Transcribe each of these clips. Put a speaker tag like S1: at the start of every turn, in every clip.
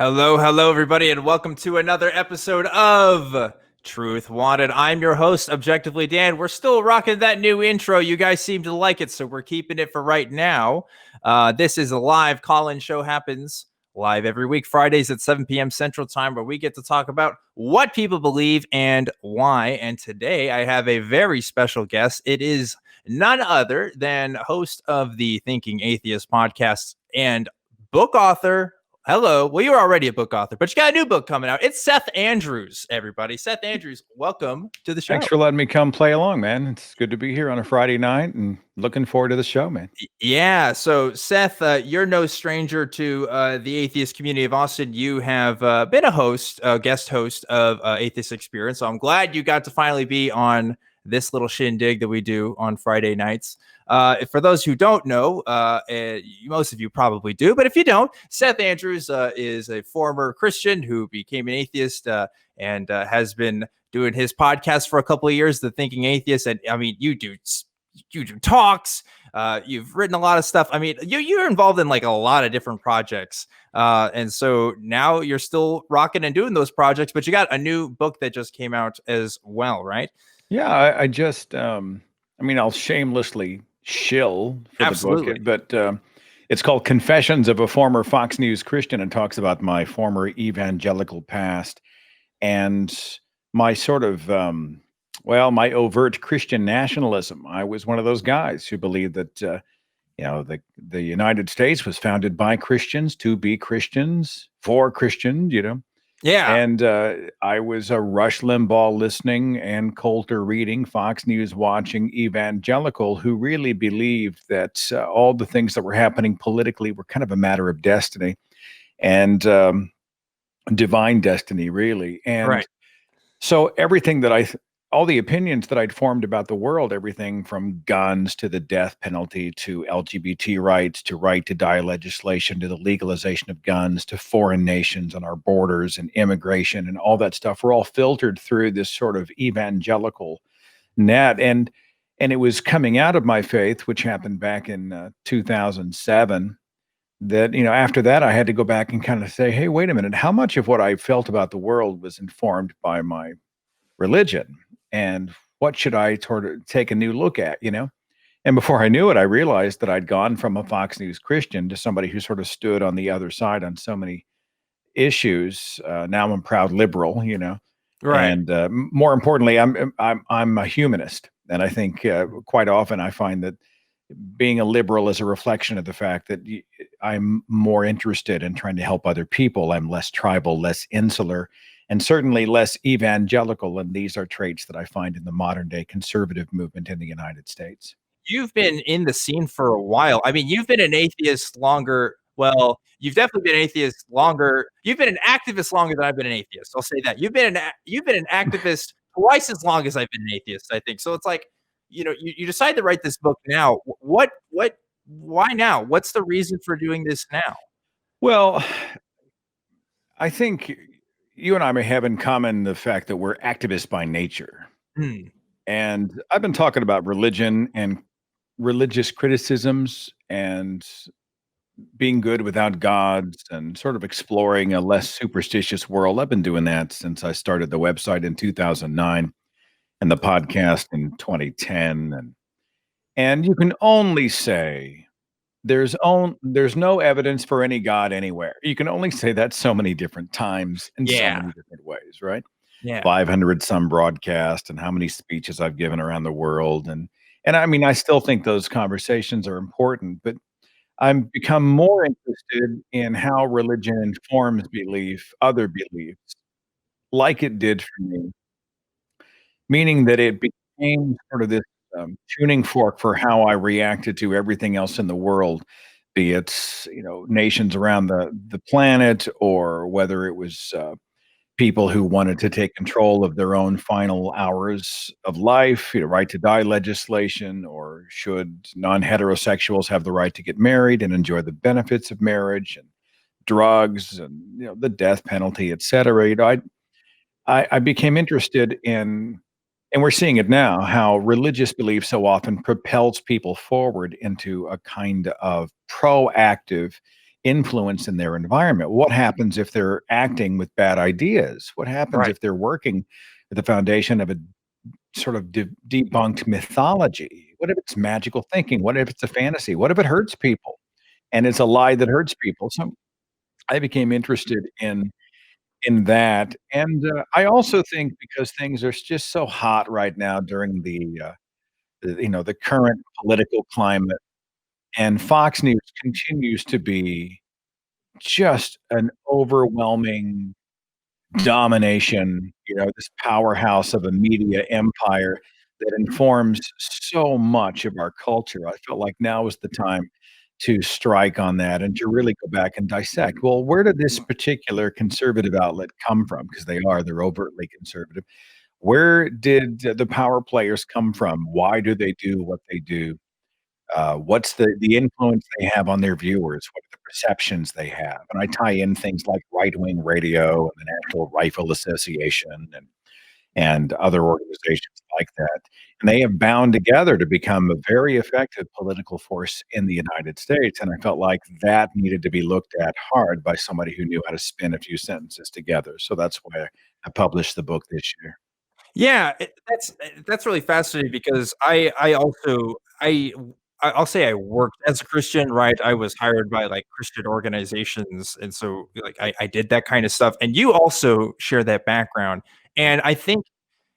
S1: Hello, everybody, and welcome to another episode of Truth Wanted. I'm your host, Objectively Dan. We're still rocking that new intro. You guys seem to like it, so we're keeping it for right now. This is a live call-in show, happens live every week, Fridays at 7 p.m. Central Time, where we get to talk about what people believe and why. And today I have a very special guest. It is none other than host of the Thinking Atheist podcast and book author. Hello. Well, you were already a book author, but you got a new book coming out. It's Seth Andrews, everybody. Seth Andrews, welcome to the show.
S2: Thanks for letting me come play along, man. It's good to be here on a Friday night and looking forward to the show, man.
S1: Yeah. So, Seth, you're no stranger to the atheist community of Austin. You have been a host, guest host of Atheist Experience. So I'm glad you got to finally be on this little shindig that we do on Friday nights. For those who don't know, most of you probably do, but if you don't, Seth Andrews is a former Christian who became an atheist and has been doing his podcast for a couple of years, The Thinking Atheist. And I mean, you do talks. You've written a lot of stuff. I mean, you're involved in like a lot of different projects. And so now you're still rocking and doing those projects, but you got a new book that just came out as well, right?
S2: Yeah, I just, I'll shamelessly shill for
S1: Absolutely.
S2: the book, but it's called Confessions of a Former Fox News Christian and talks about my former evangelical past and my sort of, my overt Christian nationalism. I was one of those guys who believed that, the United States was founded by Christians to be Christians for Christians,
S1: Yeah.
S2: And I was a Rush Limbaugh listening and Coulter reading, Fox News watching evangelical who really believed that all the things that were happening politically were kind of a matter of destiny and divine destiny, really. And
S1: Right.
S2: so everything that all the opinions that I'd formed about the world, everything from guns to the death penalty to LGBT rights to right to die legislation to the legalization of guns to foreign nations on our borders and immigration and all that stuff were all filtered through this sort of evangelical net. And it was coming out of my faith, which happened back in 2007, that, after that, I had to go back and kind of say, hey, wait a minute, how much of what I felt about the world was informed by my religion? And what should I sort of take a new look at, And before I knew it, I realized that I'd gone from a Fox News Christian to somebody who sort of stood on the other side on so many issues. Now I'm a proud liberal,
S1: Right.
S2: and more importantly, I'm a humanist. And I think quite often I find that being a liberal is a reflection of the fact that I'm more interested in trying to help other people. I'm less tribal, less insular, and certainly less evangelical. And these are traits that I find in the modern day conservative movement in the United States.
S1: You've been in the scene for a while. I mean, you've been an atheist longer. Well, you've definitely been an atheist longer. You've been an activist longer than I've been an atheist. I'll say that. You've been an activist twice as long as I've been an atheist, I think. So it's like, you decide to write this book now. Why now? What's the reason for doing this now?
S2: Well, I think you and I may have in common the fact that we're activists by nature. And I've been talking about religion and religious criticisms and being good without gods and sort of exploring a less superstitious world. I've been doing that since I started the website in 2009 and the podcast in 2010. And you can only say there's no evidence for any God anywhere. You can only say that so many different times in so many different ways, right?
S1: Yeah.
S2: 500 some broadcasts and how many speeches I've given around the world. And I mean, I still think those conversations are important, but I'm become more interested in how religion informs other beliefs, like it did for me, meaning that it became sort of this tuning fork for how I reacted to everything else in the world, be it nations around the planet, or whether it was people who wanted to take control of their own final hours of life, right to die legislation, or should non-heterosexuals have the right to get married and enjoy the benefits of marriage, and drugs, and the death penalty, et cetera. I became interested in, and we're seeing it now, how religious belief so often propels people forward into a kind of proactive influence in their environment? What happens if they're acting with bad ideas? What happens
S1: Right.
S2: if they're working at the foundation of a sort of debunked mythology? What if it's magical thinking? What if it's a fantasy? What if it hurts people and it's a lie that hurts people? So I became interested in that, and I also think because things are just so hot right now during the current political climate, and Fox News continues to be just an overwhelming domination, this powerhouse of a media empire that informs so much of our culture. I felt like now was the time to strike on that and to really go back and dissect. Well, where did this particular conservative outlet come from? Because they're overtly conservative. Where did the power players come from? Why do they do what they do? What's the influence they have on their viewers? What are the perceptions they have? And I tie in things like right wing radio and the National Rifle Association and other organizations like that. And they have bound together to become a very effective political force in the United States. And I felt like that needed to be looked at hard by somebody who knew how to spin a few sentences together. So that's why I published the book this year.
S1: Yeah, that's really fascinating because I'll say I worked as a Christian, right? I was hired by like Christian organizations, and so like I did that kind of stuff. And you also share that background, and I think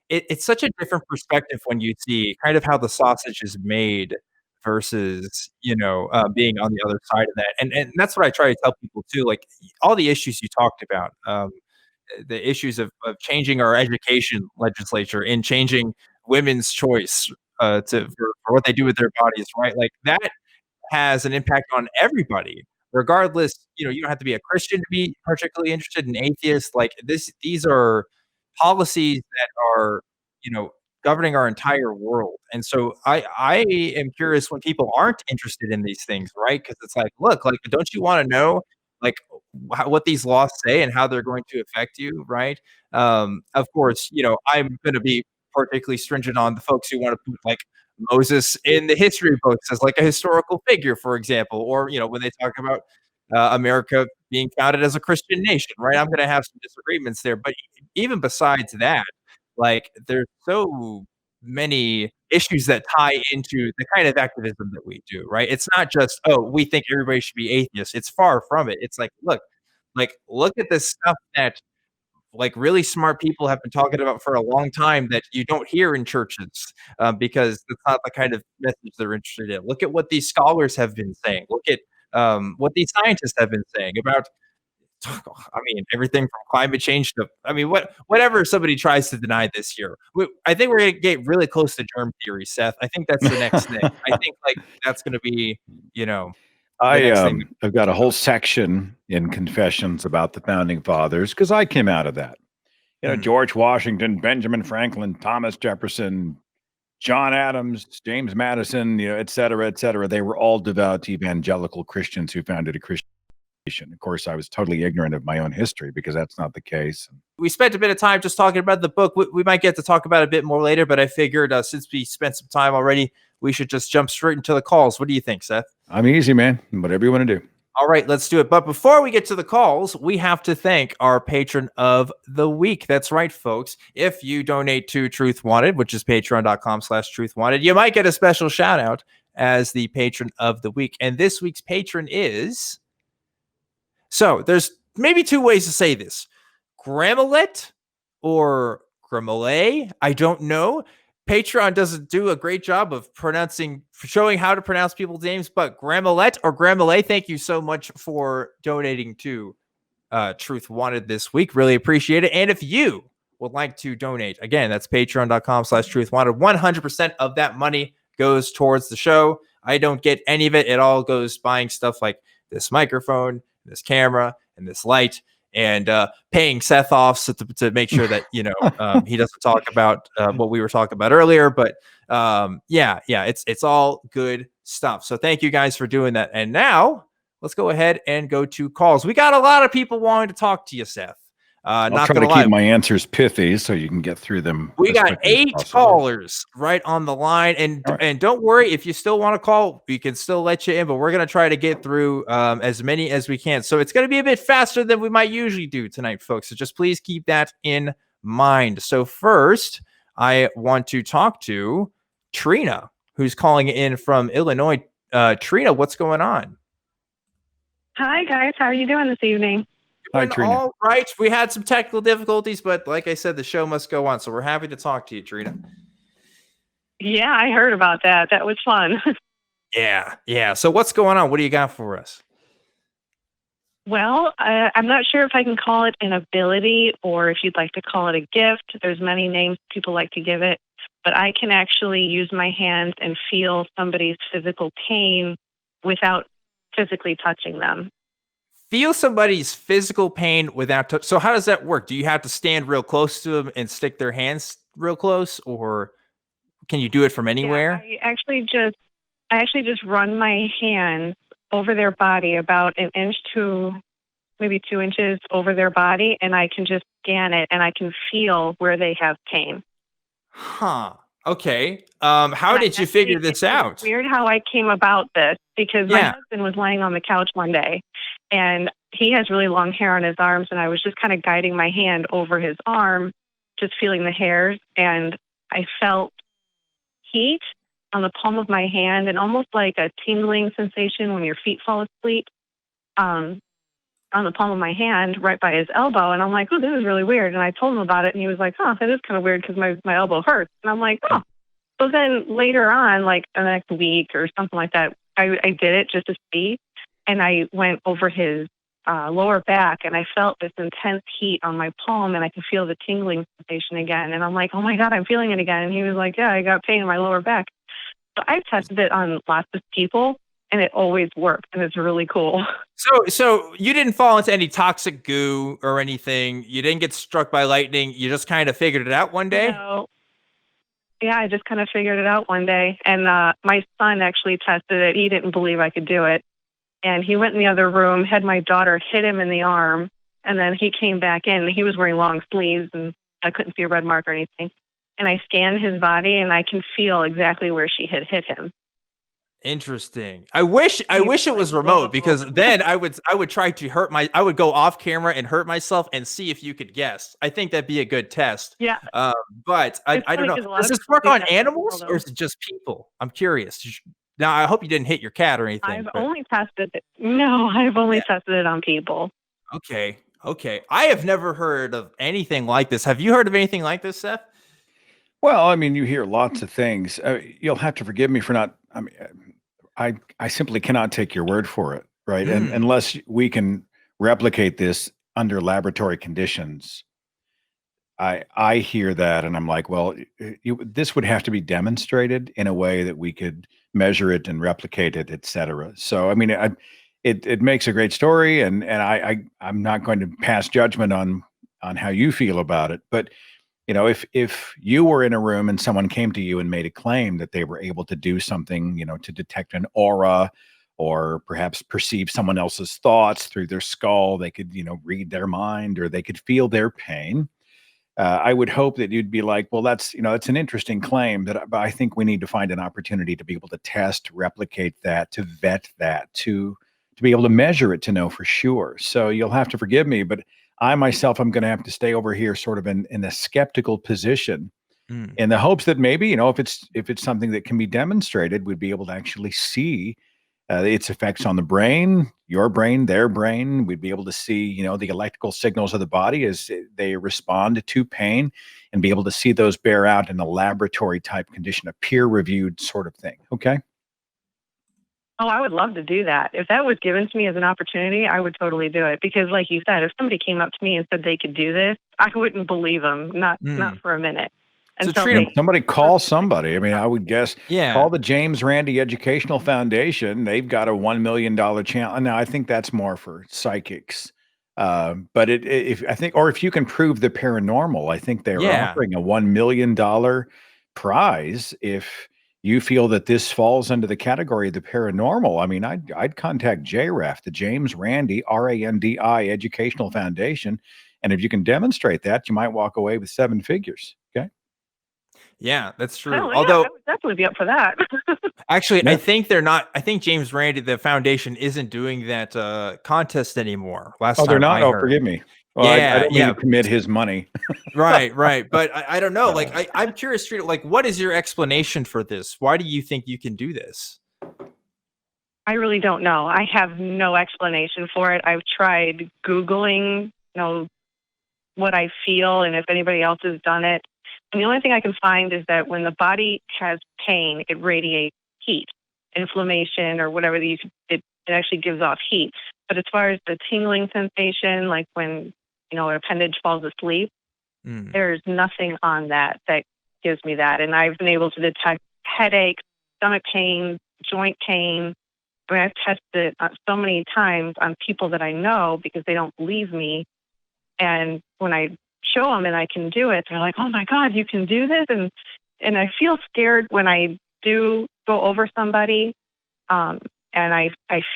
S1: it's such a different perspective when you see kind of how the sausage is made versus being on the other side of that. And that's what I try to tell people too. Like all the issues you talked about. The issues of changing our education legislature and changing women's choice for what they do with their bodies, right? Like that has an impact on everybody, regardless. You don't have to be a Christian to be particularly interested in atheists. Like these are policies that are, you know, governing our entire world. And so I am curious when people aren't interested in these things, right? Because it's like, look, like, don't you want to know, like, what these laws say and how they're going to affect you, right? Of course, I'm going to be particularly stringent on the folks who want to put like Moses in the history books as like a historical figure, for example, or when they talk about America being founded as a Christian nation, right? I'm going to have some disagreements there, but even besides that, like there's so many issues that tie into the kind of activism that we do, right? It's not just, oh, we think everybody should be atheist. It's far from it. It's like look at this stuff that like really smart people have been talking about for a long time that you don't hear in churches because it's not the kind of message they're interested in. Look at what these scholars have been saying. Look at what these scientists have been saying about, I mean, everything from climate change to, I mean, whatever somebody tries to deny this year. I think we're going to get really close to germ theory, Seth. I think that's the next thing. I think like that's going to be, you know, the next thing.
S2: I've got a whole section in Confessions about the founding fathers because I came out of that. George Washington, Benjamin Franklin, Thomas Jefferson, John Adams, James Madison, et cetera, et cetera. They were all devout evangelical Christians who founded a Christian nation. Of course, I was totally ignorant of my own history because that's not the case.
S1: We spent a bit of time just talking about the book. We might get to talk about it a bit more later, but I figured since we spent some time already, we should just jump straight into the calls. What do you think, Seth?
S2: I'm easy, man. Whatever you want to do.
S1: All right, let's do it. But before we get to the calls, we have to thank our patron of the week. That's right, folks. If you donate to Truth Wanted, which is patreon.com/Truth Wanted, you might get a special shout out as the patron of the week. And this week's patron is... So there's maybe two ways to say this. Gramelet or Gramole, I don't know. Patreon doesn't do a great job of showing how to pronounce people's names, but Gramelet or Gramole, thank you so much for donating to Truth Wanted this week. Really appreciate it. And if you would like to donate, again, that's patreon.com/Truth Wanted. 100% of that money goes towards the show. I don't get any of it. It all goes buying stuff like this microphone, this camera, and this light, and paying Seth off to make sure that he doesn't talk about what we were talking about earlier. But it's all good stuff. So thank you guys for doing that. And now let's go ahead and go to calls. We got a lot of people wanting to talk to you, Seth.
S2: I'll
S1: Not
S2: try
S1: gonna
S2: to keep
S1: lie,
S2: my answers pithy so you can get through them
S1: we
S2: as
S1: got
S2: quickly as
S1: 8
S2: possible.
S1: callers right on the line, and
S2: All right.
S1: and don't worry if you still want to call, we can still let you in, but we're gonna try to get through as many as we can. So it's gonna be a bit faster than we might usually do tonight, folks. So just please keep that in mind. So first, I want to talk to Trina, who's calling in from Illinois. Trina, what's going on?
S3: Hi, guys. How are you doing this evening?
S2: Hi,
S1: Doing
S2: Trina.
S1: all right. We had some technical difficulties, but like I said, the show must go on. So we're happy to talk to you, Trina.
S3: Yeah, I heard about that. That was fun.
S1: Yeah. So what's going on? What do you got for us?
S3: Well, I'm not sure if I can call it an ability or if you'd like to call it a gift. There's many names people like to give it, but I can actually use my hands and feel somebody's physical pain without physically touching them.
S1: Feel somebody's physical pain without touch. So how does that work? Do you have to stand real close to them and stick their hands real close, or can you do it from
S3: Yeah,
S1: anywhere?
S3: I actually just run my hands over their body about an inch to maybe 2 inches over their body, and I can just scan it and I can feel where they have pain.
S1: Huh. Okay. How
S3: And
S1: did you figure this
S3: it's
S1: out?
S3: weird how I came about this because my
S1: Yeah.
S3: husband was laying on the couch one day and he has really long hair on his arms, and I was just kind of guiding my hand over his arm, just feeling the hairs, and I felt heat on the palm of my hand and almost like a tingling sensation when your feet fall asleep. Um, on the palm of my hand right by his elbow. And I'm like, oh, this is really weird. And I told him about it and he was like, oh, that is kind of weird because my elbow hurts. And I'm like, oh. So then later on, like the next week or something like that, I did it just to see. And I went over his lower back and I felt this intense heat on my palm and I could feel the tingling sensation again. And I'm like, oh my God, I'm feeling it again. And he was like, yeah, I got pain in my lower back. So I tested it on lots of people and it always worked. And it's really cool.
S1: So you didn't fall into any toxic goo or anything. You didn't get struck by lightning. You just kind of figured it out one day.
S3: No. Yeah, I just kind of figured it out one day. And my son actually tested it. He didn't believe I could do it. And he went in the other room, had my daughter hit him in the arm. And then he came back in. He was wearing long sleeves and I couldn't see a red mark or anything. And I scanned his body and I can feel exactly where she had hit him.
S1: Interesting. I wish it was remote because then I would try to I would go off camera and hurt myself and see if you could guess. I think that'd be a good test.
S3: Yeah.
S1: But I don't know. Does this work on animals or is it just people? I'm curious. Now I hope you didn't hit your cat or anything.
S3: I've only tested it. No, I've only tested it on people.
S1: Okay. I have never heard of anything like this. Have you heard of anything like this, Seth?
S2: Well, I mean, you hear lots of things. You'll have to forgive me for not. I mean, I simply cannot take your word for it, right? And unless we can replicate this under laboratory conditions, I hear that and I'm like, well, this would have to be demonstrated in a way that we could measure it and replicate it, et cetera. So, I mean, it makes a great story, and I'm not going to pass judgment on how you feel about it, but you know, if you were in a room and someone came to you and made a claim that they were able to do something, you know, to detect an aura or perhaps perceive someone else's thoughts through their skull, they could, you know, read their mind or they could feel their pain. I would hope that you'd be like, well, that's, you know, it's an interesting claim, but I think we need to find an opportunity to be able to test, replicate that, to vet that, to be able to measure it, to know for sure. So you'll have to forgive me, but I myself, I'm going to have to stay over here sort of in a skeptical position in the hopes that maybe, you know, if it's something that can be demonstrated, we'd be able to actually see its effects on the brain, your brain, their brain. We'd be able to see, you know, the electrical signals of the body as they respond to pain and be able to see those bear out in a laboratory type condition, a peer reviewed sort of thing. Okay.
S3: Oh, I would love to do that. If that was given to me as an opportunity, I would totally do it. Because like you said, if somebody came up to me and said they could do this, I wouldn't believe them, not for a minute.
S1: So Trina,
S2: somebody call somebody. I mean, I would guess call the James Randi Educational Foundation. They've got a $1 million channel. Now, I think that's more for psychics. But if you can prove the paranormal, I think they're offering a $1 million prize if you feel that this falls under the category of the paranormal. I mean, I'd contact JREF, the James Randi, RANDI Educational Foundation, And if you can demonstrate that, you might walk away with 7 figures. Okay.
S1: Yeah, that's true.
S3: Oh, yeah,
S1: Although
S3: I would definitely be up for that.
S1: actually,
S2: Yeah.
S1: I think they're not. I think James Randi, the foundation, isn't doing that contest anymore. Last
S2: Oh, they're
S1: time
S2: not?
S1: I
S2: Oh,
S1: heard.
S2: forgive me. Well, I
S1: Yeah,
S2: don't mean
S1: yeah,
S2: to commit his money.
S1: right. But I don't know. Like, I'm curious, Trina, like, what is your explanation for this? Why do you think you can do this?
S3: I really don't know. I have no explanation for it. I've tried Googling, what I feel and if anybody else has done it. And the only thing I can find is that when the body has pain, it radiates heat, inflammation, or whatever it actually gives off heat. But as far as the tingling sensation, like when an appendage falls asleep, there's nothing on that gives me that. And I've been able to detect headache, stomach pain, joint pain. I mean, I've tested it so many times on people that I know because they don't believe me. And when I show them and I can do it, they're like, "Oh my God, you can do this!" And I feel scared when I do go over somebody, and I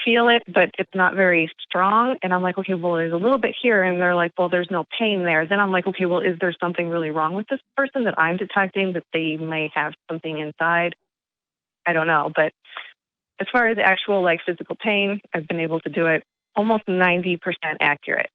S3: feel it, but it's not very strong. And I'm like, "Okay, well, there's a little bit here," and they're like, "Well, there's no pain there." Then I'm like, "Okay, well, is there something really wrong with this person that I'm detecting that they may have something inside?" I don't know, but as far as the actual physical pain, I've been able to do it almost 90% accurate.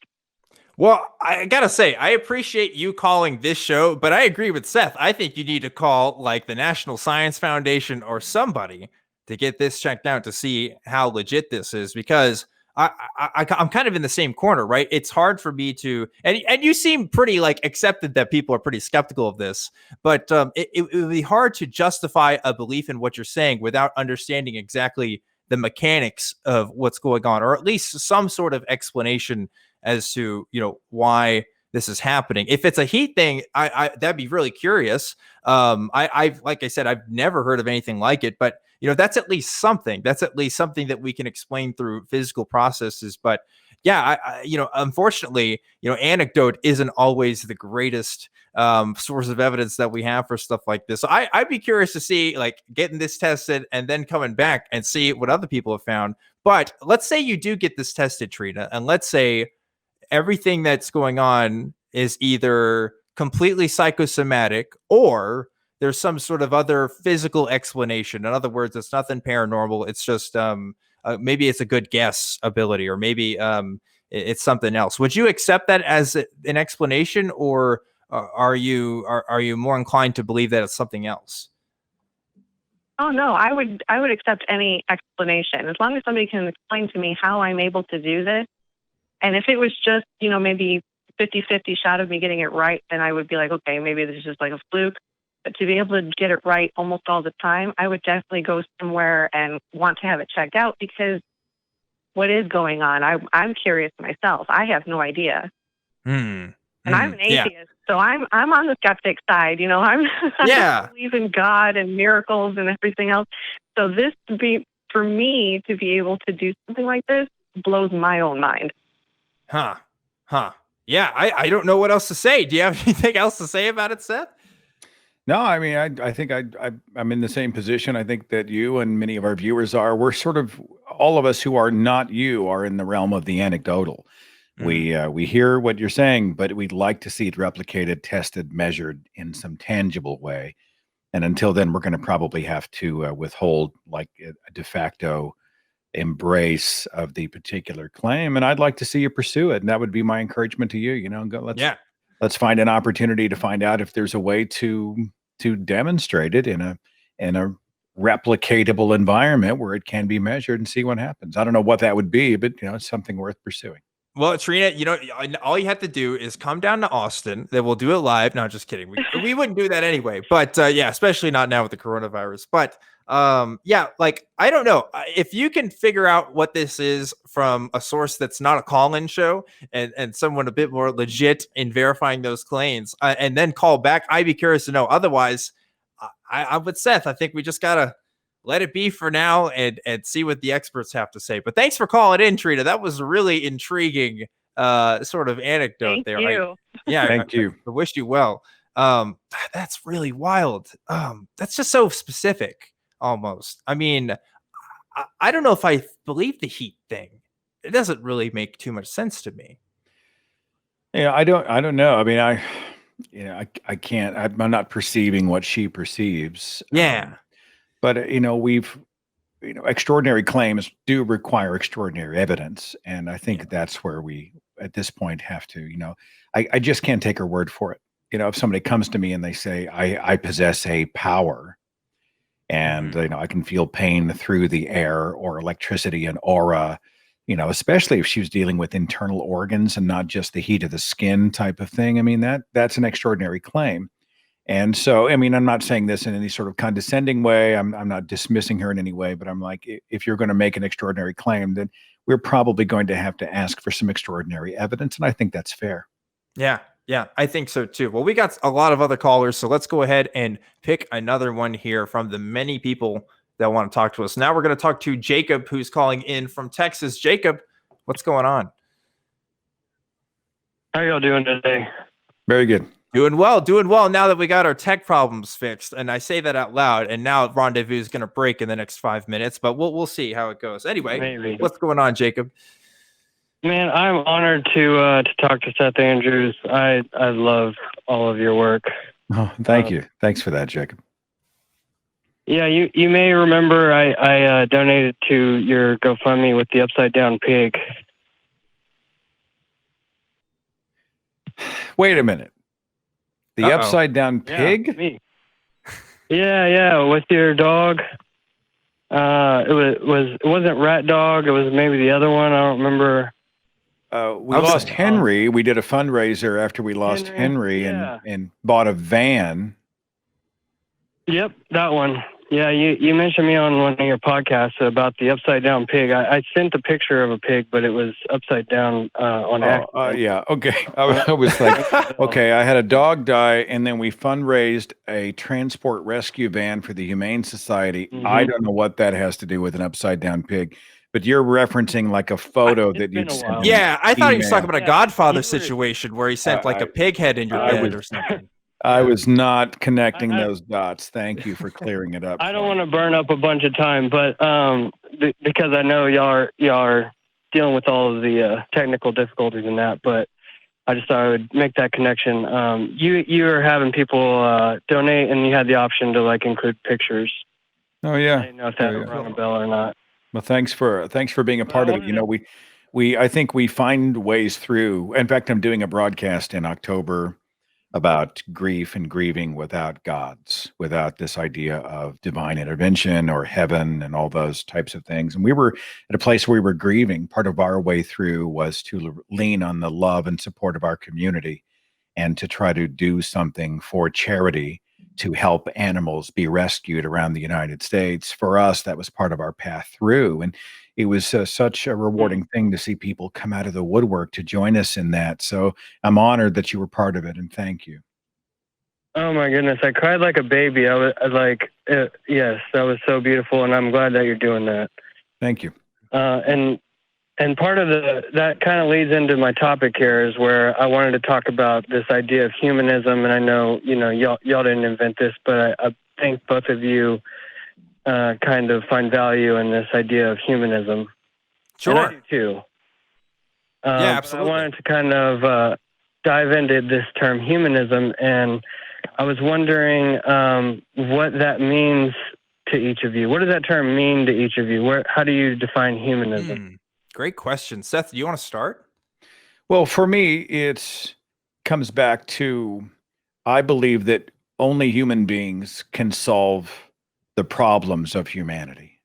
S1: Well, I gotta say, I appreciate you calling this show, but I agree with Seth. I think you need to call like the National Science Foundation or somebody to get this checked out to see how legit this is, because I'm kind of in the same corner, right? It's hard for me to, and you seem pretty like accepted that people are pretty skeptical of this, but it would be hard to justify a belief in what you're saying without understanding exactly the mechanics of what's going on, or at least some sort of explanation as to why this is happening. If it's a heat thing, I that'd be really curious. I've like I said, I've never heard of anything like it, but that's at least something. That's at least something that we can explain through physical processes. But yeah, unfortunately, anecdote isn't always the greatest source of evidence that we have for stuff like this. So I'd be curious to see like getting this tested and then coming back and see what other people have found. But let's say you do get this tested, Trina, and let's say everything that's going on is either completely psychosomatic or there's some sort of other physical explanation. In other words, it's nothing paranormal. It's just maybe it's a good guess ability, or maybe it's something else. Would you accept that as an explanation, or are you more inclined to believe that it's something else?
S3: Oh no, I would accept any explanation as long as somebody can explain to me how I'm able to do this. And if it was just, maybe 50-50 shot of me getting it right, then I would be like, okay, maybe this is just like a fluke. But to be able to get it right almost all the time, I would definitely go somewhere and want to have it checked out, because what is going on? I'm curious myself. I have no idea. And I'm an atheist, so I'm on the skeptic side. I believe in God and miracles and everything else. So for me to be able to do something like this blows my own mind.
S1: Huh. Yeah, I don't know what else to say. Do you have anything else to say about it, Seth?
S2: No, I mean, I think I'm in the same position. I think that you and many of our viewers are. We're sort of, all of us who are not you are in the realm of the anecdotal. We hear what you're saying, but we'd like to see it replicated, tested, measured in some tangible way. And until then, we're going to probably have to withhold like a de facto embrace of the particular claim. And I'd like to see you pursue it. And that would be my encouragement to you. Let's find an opportunity to find out if there's a way to demonstrate it in a replicatable environment where it can be measured, and see what happens. I don't know what that would be, but it's something worth pursuing.
S1: Well, Trina, all you have to do is come down to Austin. Then we'll do it live. No, just kidding. We wouldn't do that anyway. But yeah, especially not now with the coronavirus. But yeah, like I don't know if you can figure out what this is from a source that's not a call-in show and someone a bit more legit in verifying those claims, and then call back. I'd be curious to know. Otherwise, I'm with Seth. I think we just gotta let it be for now and see what the experts have to say. But thanks for calling in, Trina. That was a really intriguing sort of anecdote.
S3: Thank
S1: there.
S3: You.
S2: Thank you.
S1: I wish you well. That's really wild. That's just so specific almost. I mean, I don't know if I believe the heat thing. It doesn't really make too much sense to me.
S2: Yeah, I don't know. I mean, I can't. I'm not perceiving what she perceives.
S1: Yeah.
S2: But extraordinary claims do require extraordinary evidence, and I
S1: Yeah.
S2: think that's where we, at this point, have to. I just can't take her word for it. If somebody comes to me and they say, I possess a power, and I can feel pain through the air or electricity and aura, especially if she was dealing with internal organs and not just the heat of the skin type of thing. I mean, that's an extraordinary claim. And so, I mean, I'm not saying this in any sort of condescending way. I'm not dismissing her in any way, but I'm like, if you're going to make an extraordinary claim, then we're probably going to have to ask for some extraordinary evidence. And I think that's fair.
S1: Yeah. Yeah, I think so too. Well, we got a lot of other callers, so let's go ahead and pick another one here from the many people that want to talk to us. Now we're going to talk to Jacob, who's calling in from Texas. Jacob, what's going on?
S4: How y'all doing today?
S2: Very good.
S1: Doing well now that we got our tech problems fixed. And I say that out loud, and now Rendezvous is going to break in the next 5 minutes, but we'll see how it goes. Anyway,
S4: Maybe.
S1: What's going on, Jacob?
S4: Man, I'm honored to talk to Seth Andrews. I love all of your work.
S2: Oh, thank you. Thanks for that, Jacob.
S4: Yeah, you may remember I donated to your GoFundMe with the upside down pig.
S2: Wait a minute. The upside down pig?
S4: Yeah, me. Yeah, with your dog. It wasn't Rat Dog. It was maybe the other one. I don't remember.
S2: We lost Henry. We did a fundraiser after we lost Henry and bought a van.
S4: Yep, that one. Yeah, you mentioned me on one of your podcasts about the upside down pig. I sent a picture of a pig, but it was upside down on accident.
S2: Yeah, okay. I was like, okay, I had a dog die, and then we fundraised a transport rescue van for the Humane Society. I don't know what that has to do with an upside down pig, but you're referencing like a photo that you'd sent.
S1: Yeah, I thought he was talking about a Godfather situation where he sent like a pig head in your bed or something.
S2: I was not connecting those dots. Thank you for clearing it up.
S4: I don't want to burn up a bunch of time, but because I know y'all are dealing with all of the technical difficulties in that, but I just thought I would make that connection. You were having people donate, and you had the option to like include pictures.
S2: Oh yeah.
S4: I didn't know if that rang a bell or not.
S2: Well, thanks for being a part of it. I think we find ways through. In fact, I'm doing a broadcast in October about grief and grieving without gods, without this idea of divine intervention or heaven and all those types of things. And we were at a place where we were grieving. Part of our way through was to lean on the love and support of our community and to try to do something for charity to help animals be rescued around the United States. For us, that was part of our path through. And it was such a rewarding thing to see people come out of the woodwork to join us in that. So I'm honored that you were part of it, and thank you.
S4: Oh my goodness, I cried like a baby. I was like, yes, that was so beautiful, and I'm glad that you're doing that.
S2: Thank you.
S4: And part of that kind of leads into my topic here, is where I wanted to talk about this idea of humanism. And I know y'all didn't invent this, but I think both of you kind of find value in this idea of humanism.
S1: Sure.
S4: And I do too.
S1: Yeah, absolutely.
S4: I wanted to kind of dive into this term humanism, and I was wondering what that means to each of you. What does that term mean to each of you? How do you define humanism?
S1: Great question. Seth, do you want to start?
S2: Well, for me, it comes back to, I believe that only human beings can solve the problems of humanity.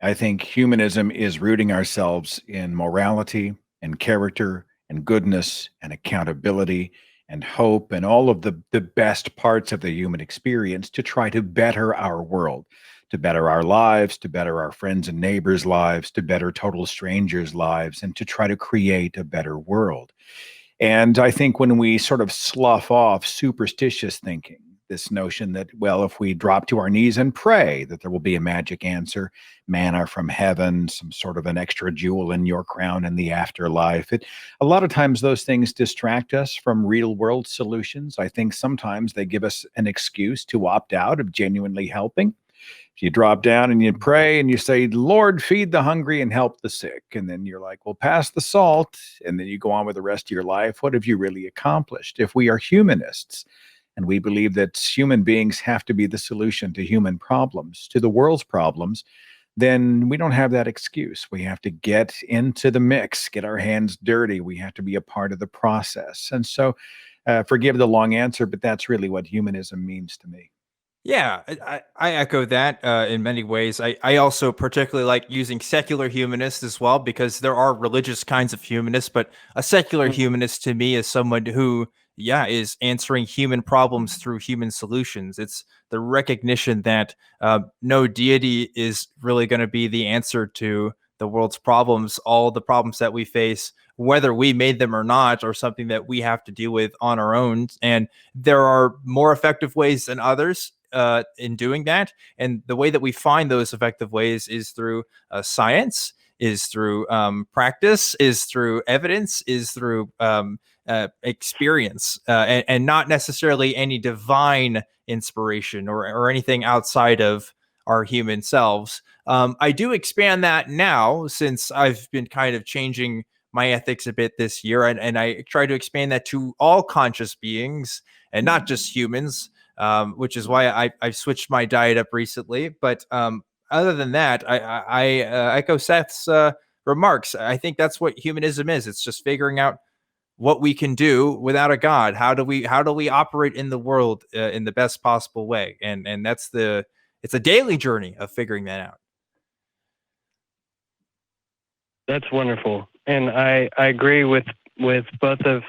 S2: I think humanism is rooting ourselves in morality and character and goodness and accountability and hope and all of the best parts of the human experience to try to better our world, to better our lives, to better our friends and neighbors' lives, to better total strangers' lives, and to try to create a better world. And I think when we sort of slough off superstitious thinking, this notion that, well, if we drop to our knees and pray, that there will be a magic answer, manna from heaven, some sort of an extra jewel in your crown in the afterlife. A lot of times those things distract us from real world solutions. I think sometimes they give us an excuse to opt out of genuinely helping. You drop down and you pray and you say, Lord, feed the hungry and help the sick. And then you're like, well, pass the salt. And then you go on with the rest of your life. What have you really accomplished? If we are humanists and we believe that human beings have to be the solution to human problems, to the world's problems, then we don't have that excuse. We have to get into the mix, get our hands dirty. We have to be a part of the process. And so forgive the long answer, but that's really what humanism means to me.
S1: Yeah, I echo that in many ways. I also particularly like using secular humanists as well, because there are religious kinds of humanists, but a secular humanist to me is someone who, yeah, is answering human problems through human solutions. It's the recognition that no deity is really going to be the answer to the world's problems. All the problems that we face, whether we made them or not, are something that we have to deal with on our own. And there are more effective ways than others in doing that. And the way that we find those effective ways is through science, is through practice, is through evidence, is through experience, and not necessarily any divine inspiration or anything outside of our human selves. I do expand that now, since I've been kind of changing my ethics a bit this year, and I try to expand that to all conscious beings and not just humans. Which is why I've switched my diet up recently. But other than that, I echo Seth's remarks. I think that's what humanism is. It's just figuring out what we can do without a god. How do we operate in the world in the best possible way? And it's a daily journey of figuring that out.
S4: That's wonderful, and I agree with both of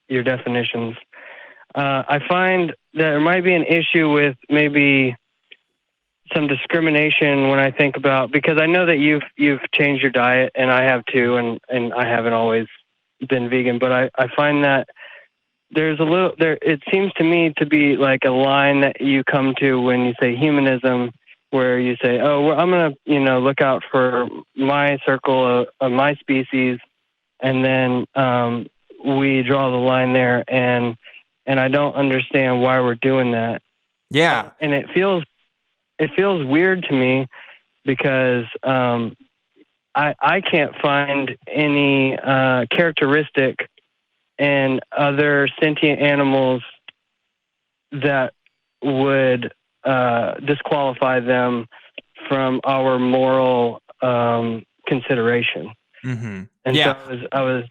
S4: your definitions. I find that there might be an issue with maybe some discrimination when I think about, because I know that you've changed your diet and I have too, and I haven't always been vegan, but I find that there's a little there. It seems to me to be like a line that you come to when you say humanism, where you say, oh, well, I'm going to look out for my circle of my species, and then we draw the line there, and I don't understand why we're doing that.
S1: Yeah.
S4: And it feels weird to me, because I can't find any characteristic in other sentient animals that would disqualify them from our moral consideration.
S1: Mm-hmm.
S4: And
S1: yeah.
S4: So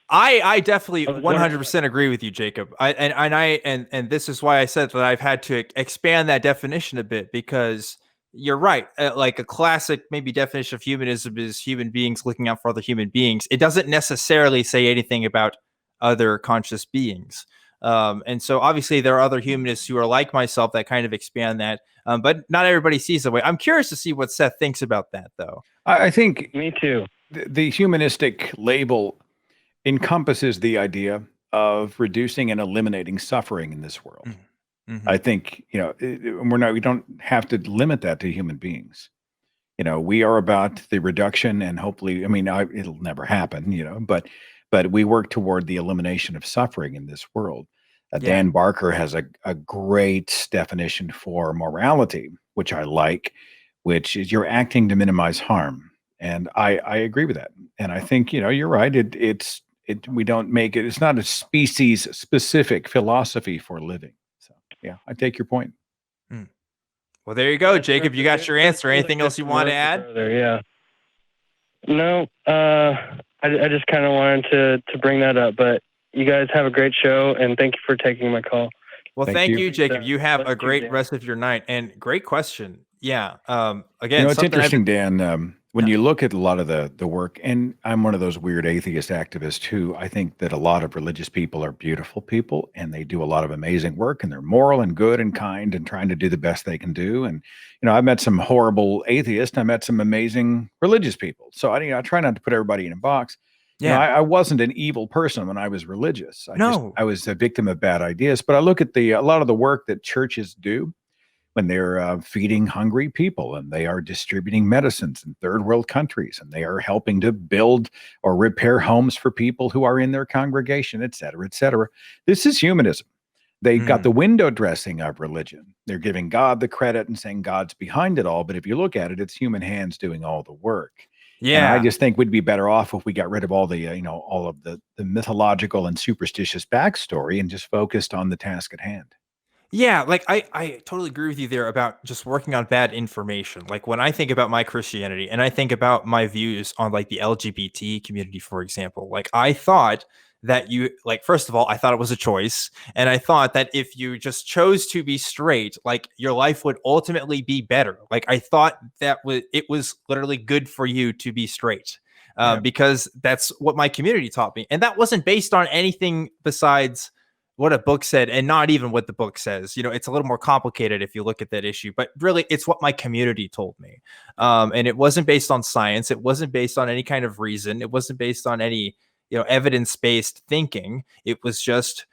S1: I definitely 100% agree with you, Jacob. And this is why I said that I've had to expand that definition a bit, because you're right. Like a classic maybe definition of humanism is human beings looking out for other human beings. It doesn't necessarily say anything about other conscious beings. And so obviously there are other humanists who are like myself that kind of expand that, but not everybody sees the way. I'm curious to see what Seth thinks about that, though.
S2: I think
S4: me too.
S2: The humanistic label encompasses the idea of reducing and eliminating suffering in this world. Mm-hmm. I think, we don't have to limit that to human beings. We are about the reduction, and hopefully, it'll never happen, but we work toward the elimination of suffering in this world. Dan Barker has a great definition for morality, which I like, which is you're acting to minimize harm. And I agree with that. And I think, you're right. We don't make it. It's not a species specific philosophy for living. So yeah, I take your point.
S1: Well, there you go, Jacob. You got your answer. Anything else you want to add?
S4: Yeah. No, I just kind of wanted to bring that up, but you guys have a great show, and thank you for taking my call.
S1: Well, thank you, Jacob. You have a great rest of your night, and great question. Yeah. Again,
S2: it's interesting, Dan, when you look at a lot of the work, and I'm one of those weird atheist activists who I think that a lot of religious people are beautiful people, and they do a lot of amazing work, and they're moral and good and kind and trying to do the best they can do. And, I've met some horrible atheists. I met some amazing religious people. So I try not to put everybody in a box. Yeah. I wasn't an evil person when I was religious. I was a victim of bad ideas. But I look at a lot of the work that churches do when they're feeding hungry people, and they are distributing medicines in third world countries, and they are helping to build or repair homes for people who are in their congregation, et cetera, et cetera. This is humanism. They've got the window dressing of religion. They're giving God the credit and saying God's behind it all. But if you look at it, it's human hands doing all the work. And I just think we'd be better off if we got rid of all the, all of the mythological and superstitious backstory and just focused on the task at hand.
S1: Yeah, like I totally agree with you there about just working on bad information. Like when I think about my Christianity and I think about my views on like the LGBT community, for example, like I thought that first of all, I thought it was a choice. And I thought that if you just chose to be straight, like your life would ultimately be better. Like I thought that it was literally good for you to be straight. Because that's what my community taught me. And that wasn't based on anything besides what a book said, and not even what the book says. It's a little more complicated if you look at that issue, but really it's what my community told me. And it wasn't based on science. It wasn't based on any kind of reason. It wasn't based on any, evidence-based thinking. It was just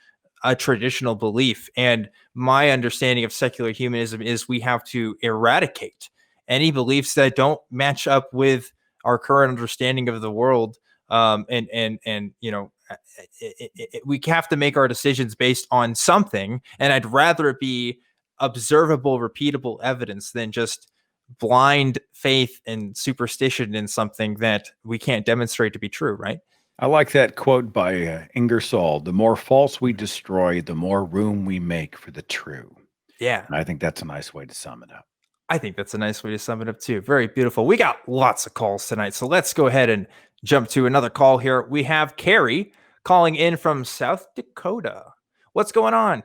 S1: a traditional belief. And my understanding of secular humanism is we have to eradicate any beliefs that don't match up with our current understanding of the world. We have to make our decisions based on something, and I'd rather it be observable, repeatable evidence than just blind faith and superstition in something that we can't demonstrate to be true, right?
S2: I like that quote by Ingersoll: "The more false we destroy, the more room we make for the true."
S1: Yeah.
S2: And I think that's a nice way to sum it up.
S1: I think that's a nice way to sum it up too. Very beautiful. We got lots of calls tonight, so let's go ahead and jump to another call here. We have Carrie calling in from South Dakota. What's going on?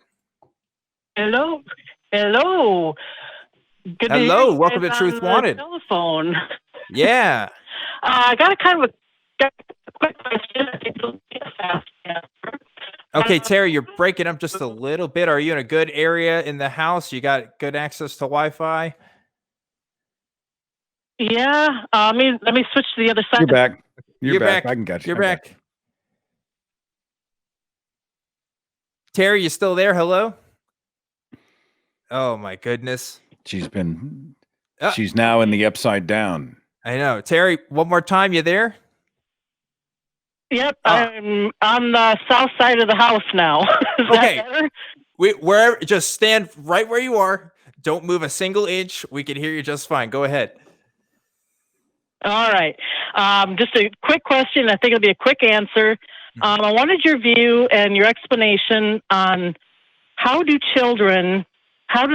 S5: Hello. Good
S1: Hello. Welcome to Truth Wanted.
S5: Telephone.
S1: Yeah.
S5: I got a quick question. I think it'll be a fast answer.
S1: Okay, Terry, you're breaking up just a little bit. Are you in a good area in the house? You got good access to Wi-Fi?
S5: Yeah. Let me switch to the other side.
S2: You're back.
S1: You're back.
S2: I can get you.
S1: You're back. Terry, you still there? Hello? Oh my goodness.
S2: She's now in the upside down.
S1: I know. Terry, one more time. You there?
S5: Yep. I'm on the south side of the house now. Is that better?
S1: Just stand right where you are. Don't move a single inch. We can hear you just fine. Go ahead.
S5: All right. Just a quick question. I think it'll be a quick answer. I wanted your view and your explanation on how do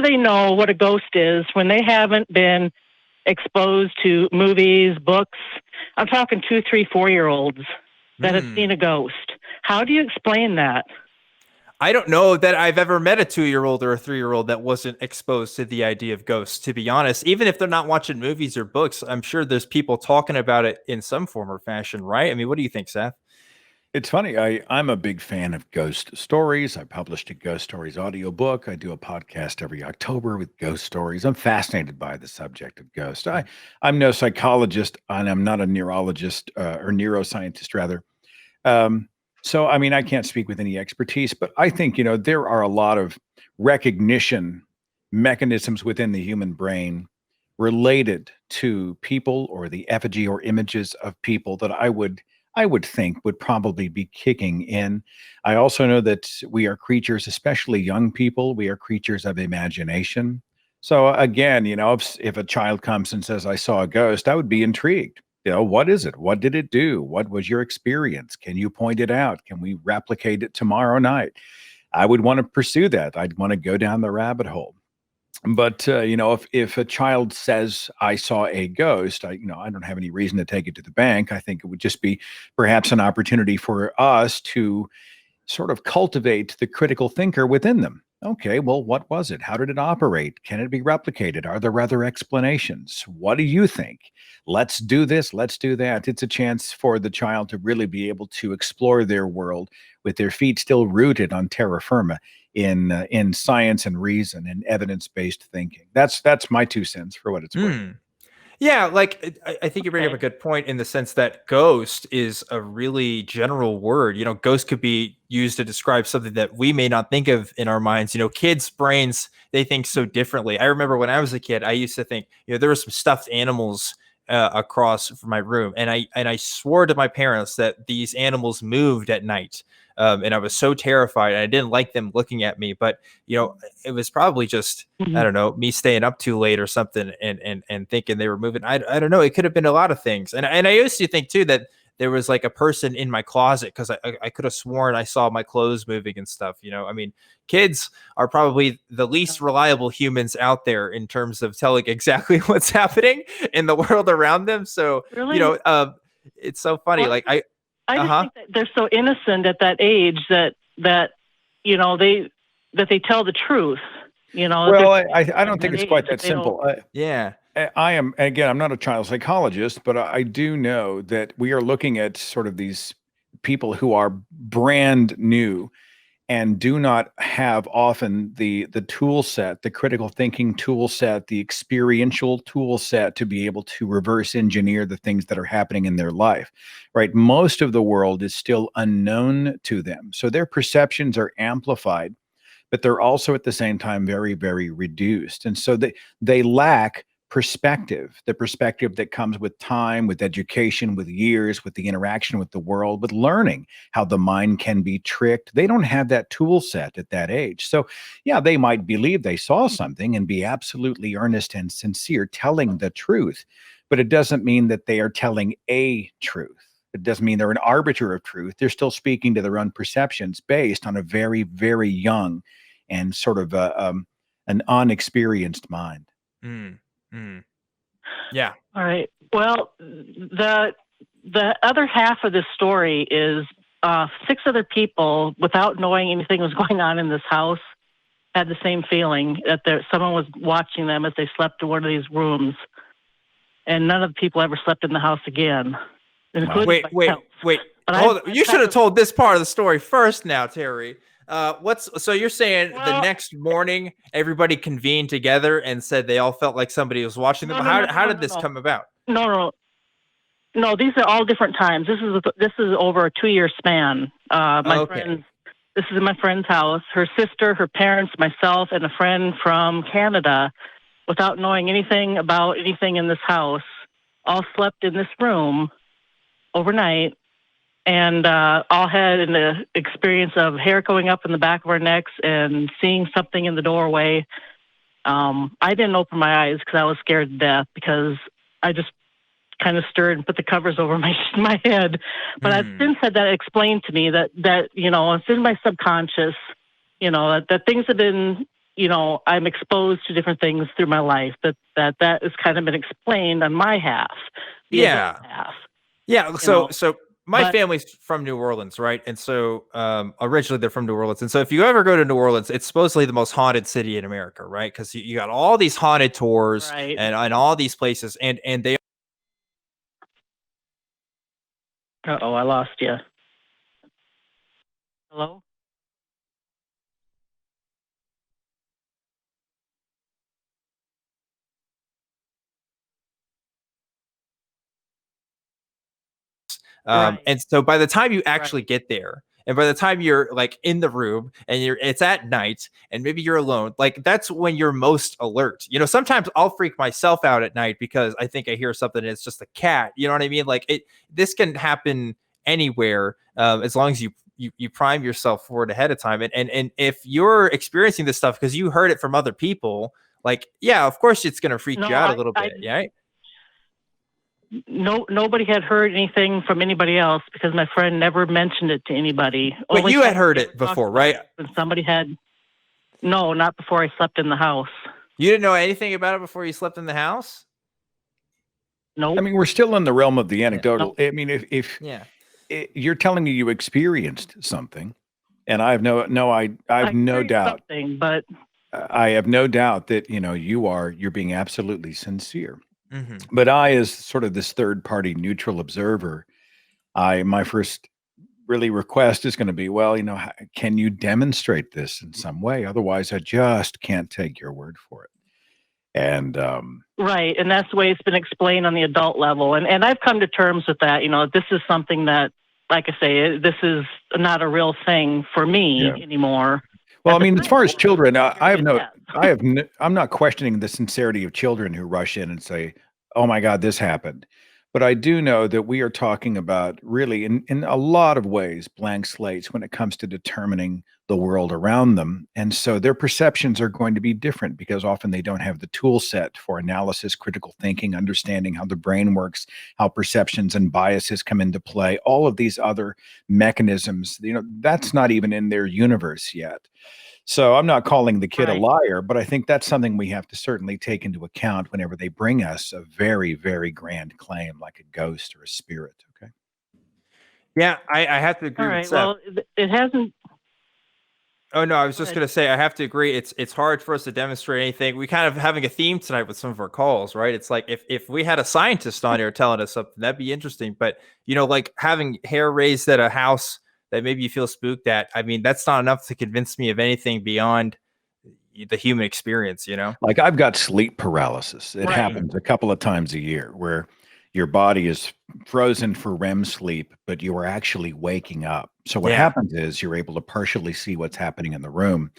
S5: they know what a ghost is when they haven't been exposed to movies, books? I'm talking 2, 3, 4-year-olds that have seen a ghost. How do you explain that?
S1: I don't know that I've ever met a 2-year-old or a 3-year-old that wasn't exposed to the idea of ghosts, to be honest. Even if they're not watching movies or books, I'm sure there's people talking about it in some form or fashion, right? I mean, what do you think, Seth?
S2: It's funny. I'm a big fan of ghost stories. I published a ghost stories audiobook. I do a podcast every October with ghost stories. I'm fascinated by the subject of ghosts. I'm no psychologist, and I'm not a neurologist or neuroscientist, rather. So, I mean, I can't speak with any expertise, but I think, there are a lot of recognition mechanisms within the human brain related to people or the effigy or images of people that I would think would probably be kicking in. I also know that we are creatures, especially young people, we are creatures of imagination. So again, if a child comes and says, "I saw a ghost," I would be intrigued. What is it? What did it do? What was your experience? Can you point it out? Can we replicate it tomorrow night? I would want to pursue that. I'd want to go down the rabbit hole. But, if a child says, "I saw a ghost," I don't have any reason to take it to the bank. I think it would just be perhaps an opportunity for us to sort of cultivate the critical thinker within them. Okay, well, what was it? How did it operate? Can it be replicated? Are there other explanations? What do you think? Let's do this. Let's do that. It's a chance for the child to really be able to explore their world with their feet still rooted on terra firma in science and reason and evidence-based thinking. That's my 2 cents for what it's worth.
S1: Yeah, like I think you bring up a good point in the sense that ghost is a really general word. Ghost could be used to describe something that we may not think of in our minds. Kids' brains, they think so differently. I remember when I was a kid, I used to think, there were some stuffed animals across from my room, and I swore to my parents that these animals moved at night. And I was so terrified, and I didn't like them looking at me. But it was probably just I don't know, me staying up too late or something, and thinking they were moving. I don't know. It could have been a lot of things. And I used to think too that there was like a person in my closet, because I could have sworn I saw my clothes moving and stuff. I mean, kids are probably the least reliable humans out there in terms of telling exactly what's happening in the world around them. So
S5: Really?
S1: it's so funny.
S5: Well,
S1: like
S5: I just think that they're so innocent at that age that they tell the truth.
S2: Well, I don't think it's quite that simple.
S1: Yeah.
S2: I am, again, I'm not a child psychologist, but I do know that we are looking at sort of these people who are brand new and do not have often the tool set, the critical thinking tool set, the experiential tool set to be able to reverse engineer the things that are happening in their life, right? Most of the world is still unknown to them. So their perceptions are amplified, but they're also at the same time very, very reduced. And so they lack perspective, the perspective that comes with time, with education, with years, with the interaction with the world, with learning how the mind can be tricked. They don't have that tool set at that age. So yeah, they might believe they saw something and be absolutely earnest and sincere, telling the truth, but it doesn't mean that they are telling a truth. It doesn't mean they're an arbiter of truth. They're still speaking to their own perceptions based on a very, very young and sort of an unexperienced mind.
S1: Yeah.
S5: All right. Well, the other half of this story is 6 other people, without knowing anything was going on in this house, had the same feeling that someone was watching them as they slept in one of these rooms, and none of the people ever slept in the house again.
S1: Wait. Hold on. You should have told this part of the story first now, Terry. So you're saying the next morning everybody convened together and said they all felt like somebody was watching them? How did this come about?
S5: No, these are all different times. This is over a 2-year span. This is in my friend's house. Her sister, her parents, myself, and a friend from Canada, without knowing anything about anything in this house, all slept in this room overnight, and all had an experience of hair going up in the back of our necks and seeing something in the doorway. I didn't open my eyes because I was scared to death, because I just kind of stirred and put the covers over my head. But I've since had that explained to me that it's in my subconscious, that things have been, I'm exposed to different things through my life, that has kind of been explained on my half.
S1: Yeah. So my family's from New Orleans, right? And so originally they're from New Orleans. And so if you ever go to New Orleans, it's supposedly the most haunted city in America, right? Because you got all these haunted tours and all these places, and they.
S5: Uh-oh, I lost you. Hello?
S1: And so by the time you actually get there, and by the time you're like in the room and it's at night and maybe you're alone, like that's when you're most alert. Sometimes I'll freak myself out at night because I think I hear something and it's just a cat. You know what I mean? Like this can happen anywhere as long as you prime yourself for it ahead of time. And if you're experiencing this stuff because you heard it from other people, like, yeah, of course it's going to freak you out a little bit. Right?
S5: Nobody had heard anything from anybody else because my friend never mentioned it to anybody.
S1: But you had heard it before, right?
S5: And somebody had. No, not before I slept in the house. You
S1: didn't know anything about it before you slept in the house?
S5: No.
S2: I mean, we're still in the realm of the anecdotal. I mean, if you're telling me you experienced something, and I have no doubt.
S5: But
S2: I have no doubt that you're being absolutely sincere. But I, as sort of this third party neutral observer, my first really request is going to be, well, can you demonstrate this in some way? Otherwise, I just can't take your word for it. And
S5: right, and that's the way it's been explained on the adult level, and I've come to terms with that. This is something that, like I say, this is not a real thing for me anymore.
S2: Well, I mean, as far as children, I'm not questioning the sincerity of children who rush in and say, oh my God, this happened. But I do know that we are talking about really, in a lot of ways, blank slates when it comes to determining the world around them. And so their perceptions are going to be different because often they don't have the tool set for analysis, critical thinking, understanding how the brain works, how perceptions and biases come into play, all of these other mechanisms, that's not even in their universe yet. So I'm not calling the kid a
S5: Right.
S2: liar, but I think that's something we have to certainly take into account whenever they bring us a very, very grand claim like a ghost or a spirit. Okay.
S1: Yeah, I have to
S5: All
S1: agree with
S5: right.
S1: Seth.
S5: Well, it hasn't.
S1: Oh no, I was
S5: Go
S1: just
S5: ahead.
S1: gonna say I have to agree. It's hard for us to demonstrate anything. We kind of having a theme tonight with some of our calls, right? It's like if we had a scientist on here telling us something, that'd be interesting. But like having hair raised at a house that maybe you feel spooked at. I mean, that's not enough to convince me of anything beyond the human experience.
S2: Like I've got sleep paralysis. It
S5: Right.
S2: happens a couple of times a year where your body is frozen for REM sleep, but you are actually waking up. So what
S1: Yeah.
S2: happens is you're able to partially see what's happening in the room.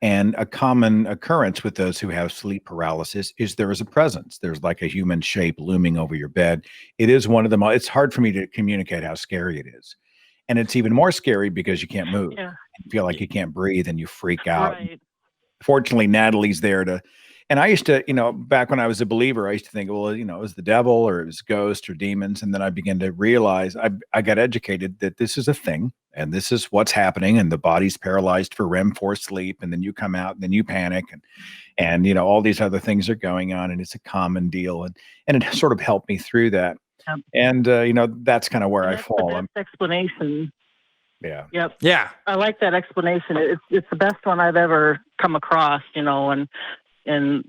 S2: And a common occurrence with those who have sleep paralysis is there is a presence. There's like a human shape looming over your bed. It is one of the it's hard for me to communicate how scary it is. And it's even more scary because you can't move.
S5: Yeah.
S2: You feel like you can't breathe and you freak out.
S5: Right.
S2: Fortunately, Natalie's there and I used to, back when I was a believer, I used to think, well, it was the devil or it was ghosts or demons. And then I began to realize I got educated that this is a thing and this is what's happening. And the body's paralyzed for REM forced sleep. And then you come out and then you panic and all these other things are going on. And it's a common deal. And it sort of helped me through that.
S5: Yep.
S2: And, that's kind of where
S5: And
S2: I
S5: that's
S2: fall.
S5: the best explanation.
S2: Yeah.
S5: Yep.
S1: Yeah.
S5: I like that explanation. It's the best one I've ever come across, and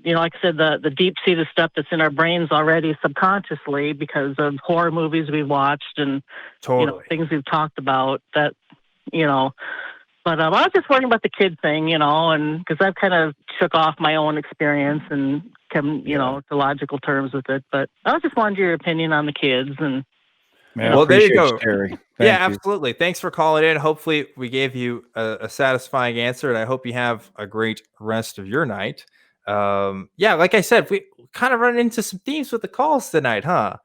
S5: like I said, the deep-seated stuff that's in our brains already subconsciously because of horror movies we've watched and
S1: Totally.
S5: things we've talked about that, But I was just wondering about the kid thing, and because I've kind of shook off my own experience and come, to logical terms with it. But I was just wanted your opinion on the kids and.
S2: Man,
S1: Well, there you go.
S2: Terry.
S1: Yeah,
S2: Thank you.
S1: absolutely. Thanks for calling in. Hopefully we gave you a satisfying answer, and I hope you have a great rest of your night. Yeah, like I said, we kind of run into some themes with the calls tonight, huh?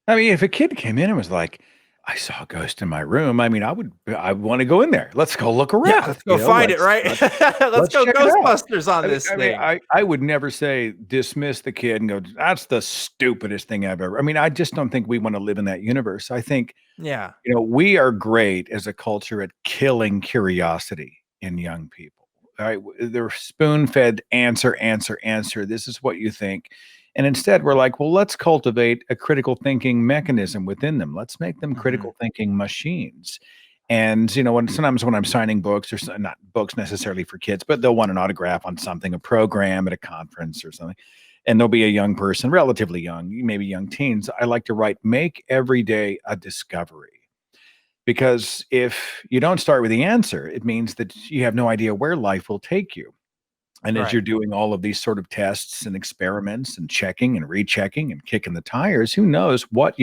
S2: I mean, if a kid came in and was like, I saw a ghost in my room, I mean, I want to go in there. Let's go look around.
S1: Yeah, let's go find it, right? Let's go
S2: check it out.
S1: Ghostbusters on this thing.
S2: I would never say dismiss the kid and go, that's the stupidest thing I've ever. I mean, I just don't think we want to live in that universe. I think,
S1: yeah,
S2: we are great as a culture at killing curiosity in young people. All right. They're spoon-fed answer. This is what you think. And instead, we're like, well, let's cultivate a critical thinking mechanism within them. Let's make them critical thinking machines. And, sometimes when I'm signing books, or not books necessarily for kids, but they'll want an autograph on something, a program at a conference or something. And there'll be a young person, relatively young, maybe young teens. I like to write, make every day a discovery. Because if you don't start with the answer, it means that you have no idea where life will take you. And as you're doing all of these sort of tests and experiments and checking and rechecking and kicking the tires, who knows what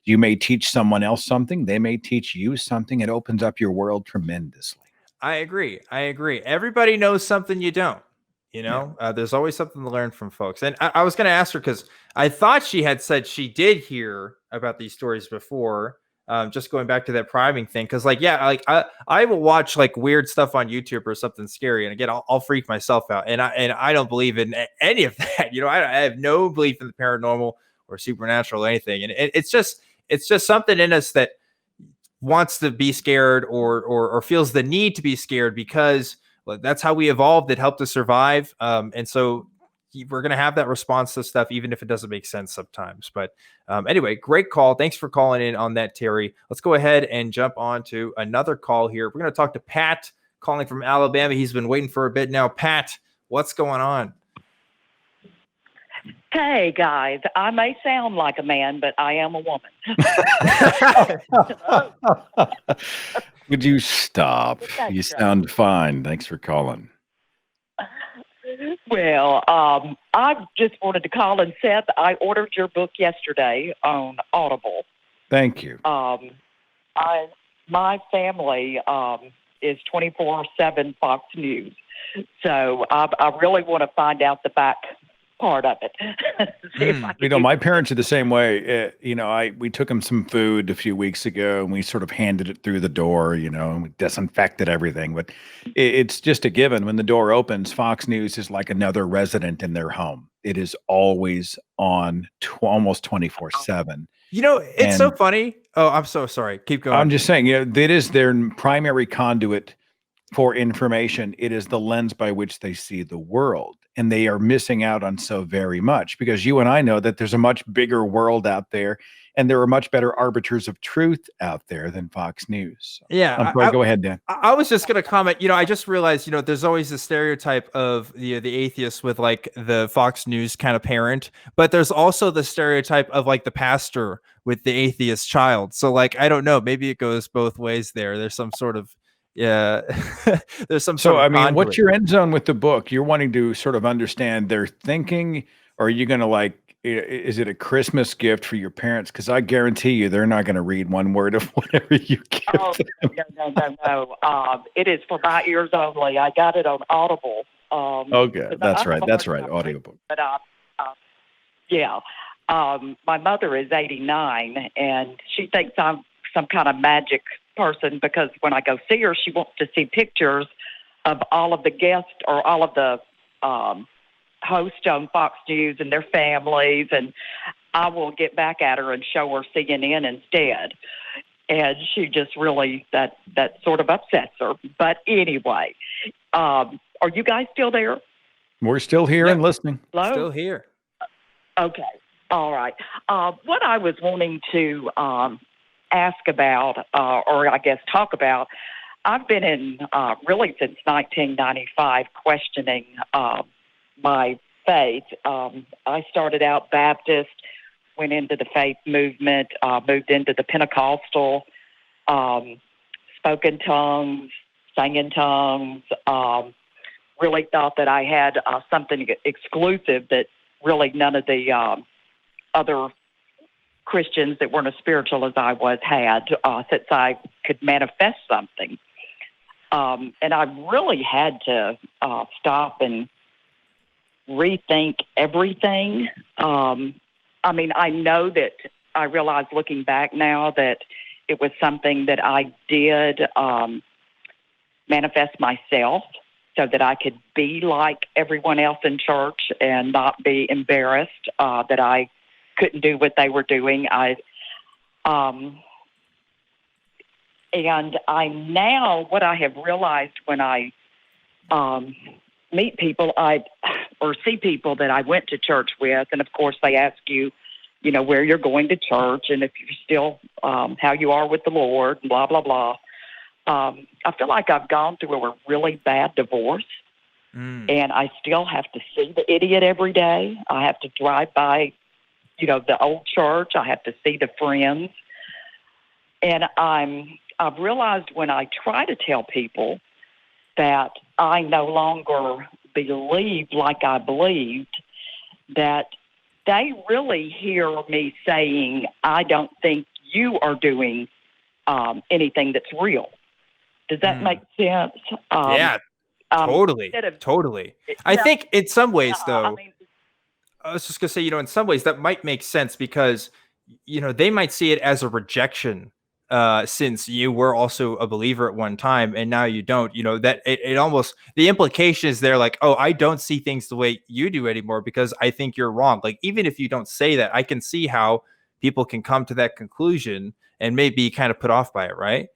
S2: you may teach someone else something. They may teach you something. It opens up your world tremendously.
S1: I agree. Everybody knows something you don't. There's always something to learn from folks. And I was going to ask her because I thought she had said she did hear about these stories before. Just going back to that priming thing, because I will watch like weird stuff on YouTube or something scary, and again I'll freak myself out, and I don't believe in any of that. I have no belief in the paranormal or supernatural or anything, and it's just something in us that wants to be scared or feels the need to be scared because that's how we evolved. It helped us survive, and so we're going to have that response to stuff, even if it doesn't make sense sometimes. But anyway, great call. Thanks for calling in on that, Terry. Let's go ahead and jump on to another call here. We're going to talk to Pat calling from Alabama. He's been waiting for a bit now. Pat, what's going on?
S6: Hey, guys. I may sound like a man, but I am a woman.
S2: Would you stop? You sound fine. Thanks for calling.
S6: Well, I just wanted to call and Seth, I ordered your book yesterday on Audible.
S2: Thank you.
S6: My family is 24/7 Fox News, so I really want to find out the part of it. See if I can do
S2: my parents are the same way. We took them some food a few weeks ago, and we sort of handed it through the door, and we disinfected everything. But it's just a given. When the door opens, Fox News is like another resident in their home. It is always on almost 24/7.
S1: It's so funny. Oh, I'm so sorry. Keep going.
S2: I'm just saying, that is their primary conduit for information. It is the lens by which they see the world, and they are missing out on so very much, because you and I know that there's a much bigger world out there, and there are much better arbiters of truth out there than Fox News. So,
S1: Yeah,
S2: I'm sorry, go ahead, Dan.
S1: I was just going to comment, I just realized, there's always the stereotype of the atheist with like the Fox News kind of parent, but there's also the stereotype of like the pastor with the atheist child. So like, I don't know, maybe it goes both ways there. There's some sort of, there's some sort of conduit.
S2: What's your end zone with the book? You're wanting to sort of understand their thinking, or are you going to is it a Christmas gift for your parents? Because I guarantee you they're not going to read one word of whatever you give them.
S6: No. It is for my ears only. I got it on Audible.
S2: Okay, that's right. That's right. Audiobook.
S6: But yeah. My mother is 89, and she thinks I'm some kind of magic person, because when I go see her, she wants to see pictures of all of the guests or all of the hosts on Fox News and their families, and I will get back at her and show her CNN instead. And she just really, that sort of upsets her. But anyway, are you guys still there?
S2: We're still here and listening.
S6: Hello?
S1: Still here.
S6: Okay. All right. What I was wanting to ask about, or I guess talk about, I've been in really since 1995 questioning my faith. I started out Baptist, went into the faith movement, moved into the Pentecostal, spoke in tongues, sang in tongues, really thought that I had something exclusive that really none of the other Christians that weren't as spiritual as I was had, since I could manifest something. And I really had to stop and rethink everything. I know that I realize looking back now that it was something that I did manifest myself so that I could be like everyone else in church and not be embarrassed that I couldn't do what they were doing. And I now, what I have realized when I meet people, or see people that I went to church with, and of course they ask you, where you're going to church and if you're still how you are with the Lord, and blah, blah, blah. I feel like I've gone through a really bad divorce, and I still have to see the idiot every day. I have to drive by, the old church. I have to see the friends. And I've realized when I try to tell people that I no longer believe like I believed, that they really hear me saying, I don't think you are doing anything that's real. Does that make sense?
S1: Yeah, totally. Totally. I think in some ways, though, I was just going to say, in some ways that might make sense because, they might see it as a rejection since you were also a believer at one time and now you don't, that it almost, the implication is there like, oh, I don't see things the way you do anymore because I think you're wrong. Like, even if you don't say that, I can see how people can come to that conclusion and maybe kind of put off by it, right?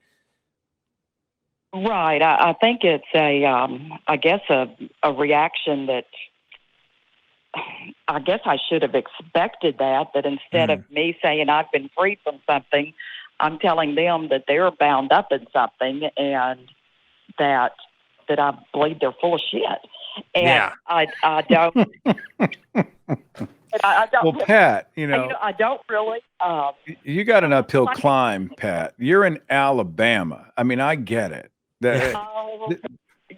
S6: Right. I think it's a reaction that I guess I should have expected that instead of me saying I've been freed from something, I'm telling them that they're bound up in something and that I believe they're full of shit. And I don't. I don't.
S2: Well, Pat,
S6: I don't really.
S2: You got an uphill climb, Pat. You're in Alabama. I mean, I get it.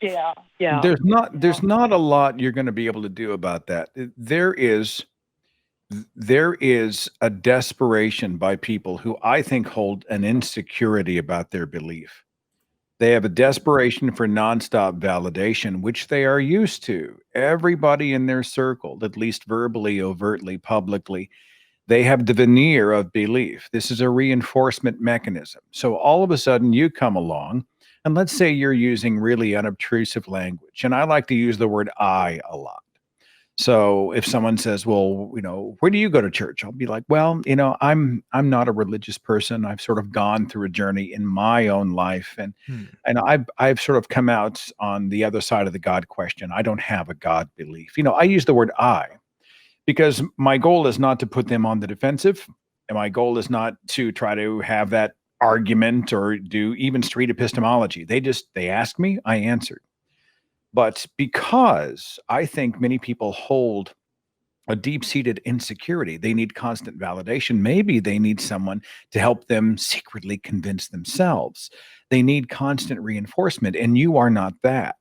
S6: Yeah.
S2: There's not a lot you're going to be able to do about that. There is a desperation by people who I think hold an insecurity about their belief. They have a desperation for nonstop validation, which they are used to. Everybody in their circle, at least verbally, overtly, publicly, they have the veneer of belief. This is a reinforcement mechanism. So all of a sudden you come along, and let's say you're using really unobtrusive language. And I like to use the word I a lot. So if someone says, "Well, where do you go to church?" I'll be like, "Well, I'm not a religious person. I've sort of gone through a journey in my own life, and
S1: Hmm.
S2: I've sort of come out on the other side of the God question. I don't have a God belief." I use the word I because my goal is not to put them on the defensive, and my goal is not to try to have that argument or do even street epistemology. They ask me, I answered. But because I think many people hold a deep-seated insecurity, they need constant validation. Maybe they need someone to help them secretly convince themselves. They need constant reinforcement, and you are not that.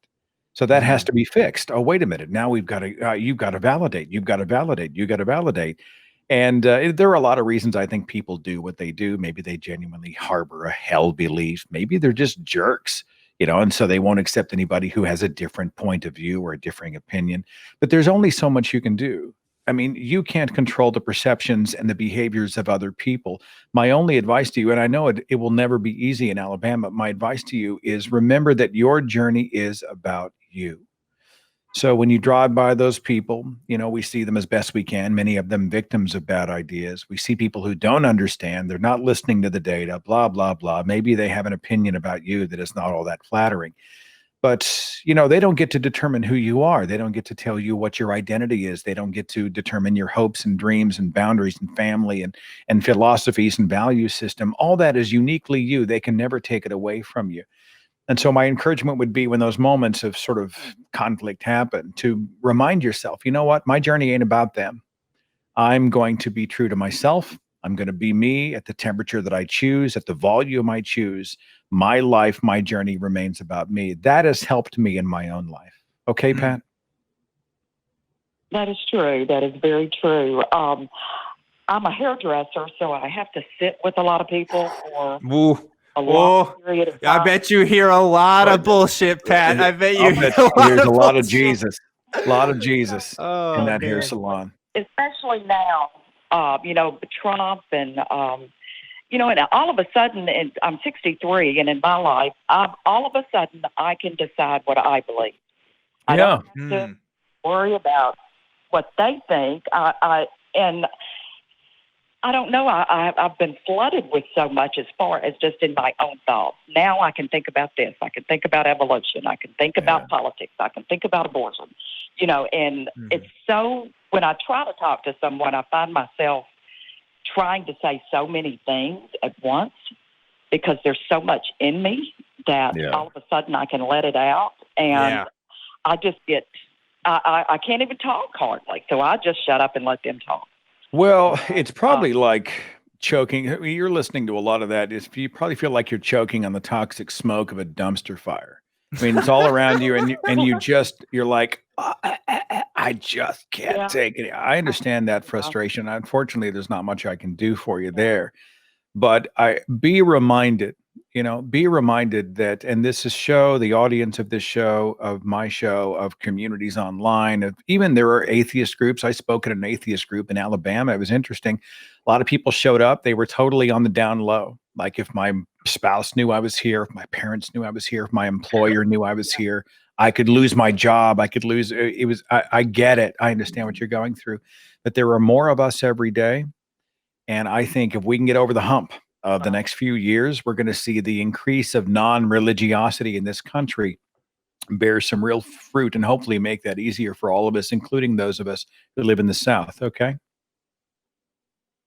S2: So that has to be fixed. Oh, wait a minute. Now you've got to validate. You've got to validate. You got to validate. And there are a lot of reasons I think people do what they do. Maybe they genuinely harbor a hell belief. Maybe they're just jerks, and so they won't accept anybody who has a different point of view or a differing opinion. But there's only so much you can do. I mean, you can't control the perceptions and the behaviors of other people. My only advice to you, and I know it will never be easy in Alabama, my advice to you is remember that your journey is about you. So when you drive by those people, we see them as best we can, many of them victims of bad ideas. We see people who don't understand, they're not listening to the data, blah, blah, blah. Maybe they have an opinion about you that is not all that flattering. But, they don't get to determine who you are. They don't get to tell you what your identity is. They don't get to determine your hopes and dreams and boundaries and family and philosophies and value system. All that is uniquely you. They can never take it away from you. And so my encouragement would be when those moments of sort of conflict happen to remind yourself, you know what, my journey ain't about them. I'm going to be true to myself. I'm going to be me at the temperature that I choose, at the volume I choose. My life, my journey remains about me. That has helped me in my own life. Okay, Pat?
S6: That is true. That is very true. I'm a hairdresser, so I have to sit with a lot of people for a long period of time.
S1: I bet you hear a lot of bullshit, Pat. I bet you hear a lot of
S2: Jesus. A lot of Jesus in that hair salon.
S6: Especially now, Trump and, and all of a sudden, and I'm 63, and in my life, all of a sudden, I can decide what I believe. I don't have to worry about what they think. And I don't know. I've been flooded with so much as far as just in my own thoughts. Now I can think about this. I can think about evolution. I can think about politics. I can think about abortion. And it's so, when I try to talk to someone, I find myself trying to say so many things at once because there's so much in me that all of a sudden I can let it out. And I just I can't even talk hardly. So I just shut up and let them talk.
S2: Well, it's probably like choking. You're listening to a lot of that. You probably feel like you're choking on the toxic smoke of a dumpster fire. I mean, it's all around you, and you're like, I just can't take it. I understand that frustration. Unfortunately, there's not much I can do for you there. But be reminded that, and this is the audience of this show, of my show, of communities online, even there are atheist groups. I spoke at an atheist group in Alabama. It was interesting. A lot of people showed up. They were totally on the down low. Like if my spouse knew I was here, if my parents knew I was here, if my employer knew I was here, I could lose my job. I could lose. I get it. I understand what you're going through, but there are more of us every day. And I think if we can get over the hump of the next few years, we're going to see the increase of non-religiosity in this country bear some real fruit and hopefully make that easier for all of us, including those of us who live in the South. Okay?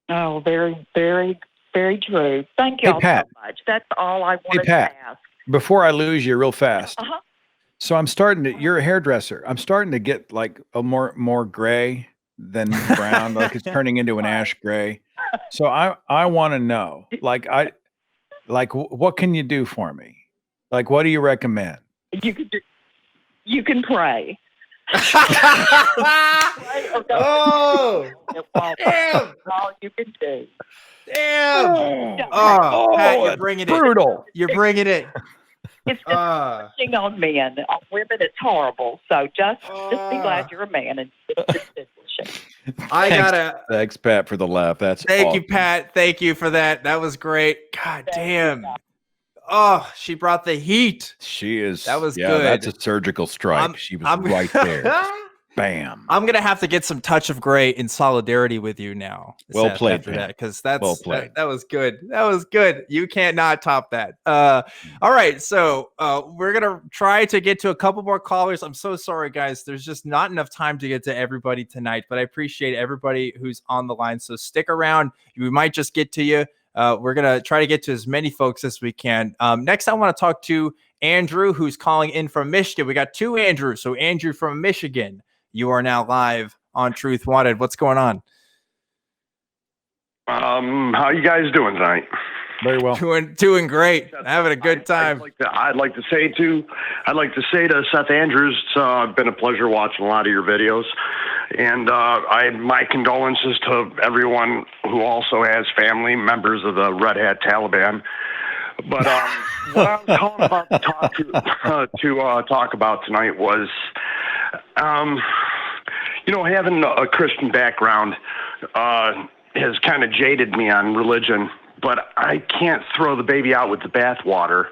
S6: Oh, very, very, very true. Thank you all so much. That's all I wanted to ask.
S2: Before I lose you real fast. So you're a hairdresser. I'm starting to get like a more gray than brown, like it's turning into an ash gray. So I want to know, what can you do for me? Like, what do you recommend?
S6: You can pray.
S1: Oh, damn!
S6: All you can do.
S1: Damn! Oh, Pat, you're bringing it.
S2: Brutal.
S1: You're bringing it.
S6: It's just pushing on men. On women, it's horrible. So just be glad you're a man and
S2: Thanks, Pat, for the laugh. That's
S1: thank
S2: awesome.
S1: you, Pat. Thank you for that. That was great. God damn. Oh, she brought the heat.
S2: She is.
S1: That was
S2: good. That's a surgical strike. She was right there. Bam.
S1: I'm gonna have to get some touch of gray in solidarity with you now.
S2: Well
S1: Seth,
S2: played,
S1: after that, because that was good. That was good. You can't not top that. All right, so we're gonna try to get to a couple more callers. I'm so sorry, guys. There's just not enough time to get to everybody tonight, but I appreciate everybody who's on the line. So stick around. We might just get to you. We're gonna try to get to as many folks as we can. Next, I want to talk to Andrew, who's calling in from Michigan. We got two Andrews. So Andrew from Michigan. You are now live on Truth Wanted. What's going on?
S7: How you guys doing tonight?
S2: Very well.
S1: Doing great. Having a good time.
S7: I'd like to say to Seth Andrews, it's been a pleasure watching a lot of your videos, and my condolences to everyone who also has family members of the Red Hat Taliban. But what I was calling about to talk about tonight was, having a Christian background has kind of jaded me on religion, but I can't throw the baby out with the bathwater.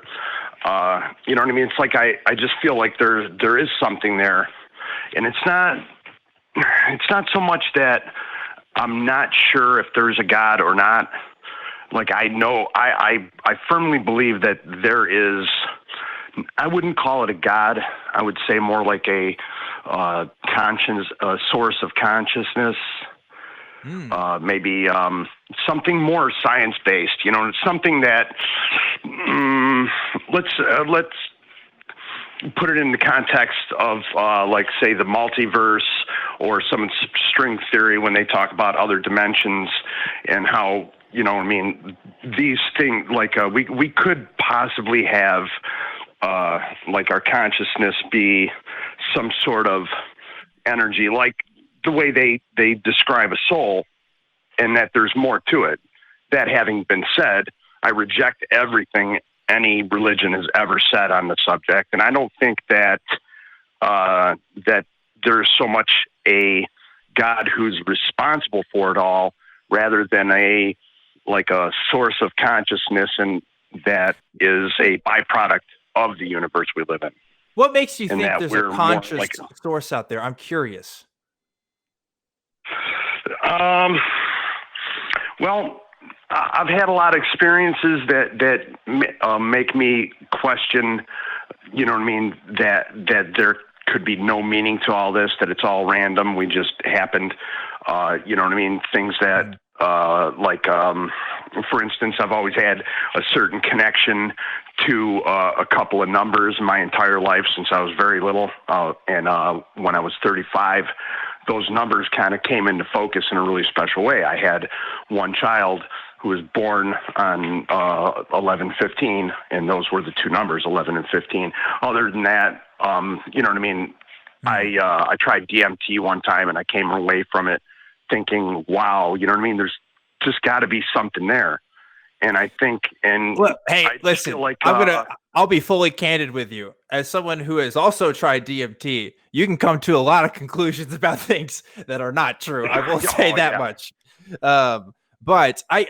S7: You know what I mean? It's like I just feel like there is something there, and it's not so much that I'm not sure if there's a God or not. Like I know, I firmly believe that there is. I wouldn't call it a God. I would say more like a source of consciousness. Maybe something more science-based. It's something that let's put it in the context of like say the multiverse or some string theory when they talk about other dimensions and how. These things like we could possibly have like our consciousness be some sort of energy, like the way they describe a soul, and that there's more to it. That having been said, I reject everything any religion has ever said on the subject, and I don't think that that there's so much a God who's responsible for it all, rather than a source of consciousness, and that is a byproduct of the universe we live in.
S1: What makes you think there's a conscious source out there? I'm curious.
S7: Well, I've had a lot of experiences that make me question, that there could be no meaning to all this, that it's all random. We just happened, things that, for instance, I've always had a certain connection to a couple of numbers my entire life since I was very little. And when I was 35, those numbers kind of came into focus in a really special way. I had one child who was born on 11/15, and those were the two numbers, 11 and 15. Other than that, I tried DMT one time, and I came away from it thinking, wow, there's just got to be something there. And I think,
S1: listen, I'll be fully candid with you. As someone who has also tried DMT, you can come to a lot of conclusions about things that are not true. I will say that much. But I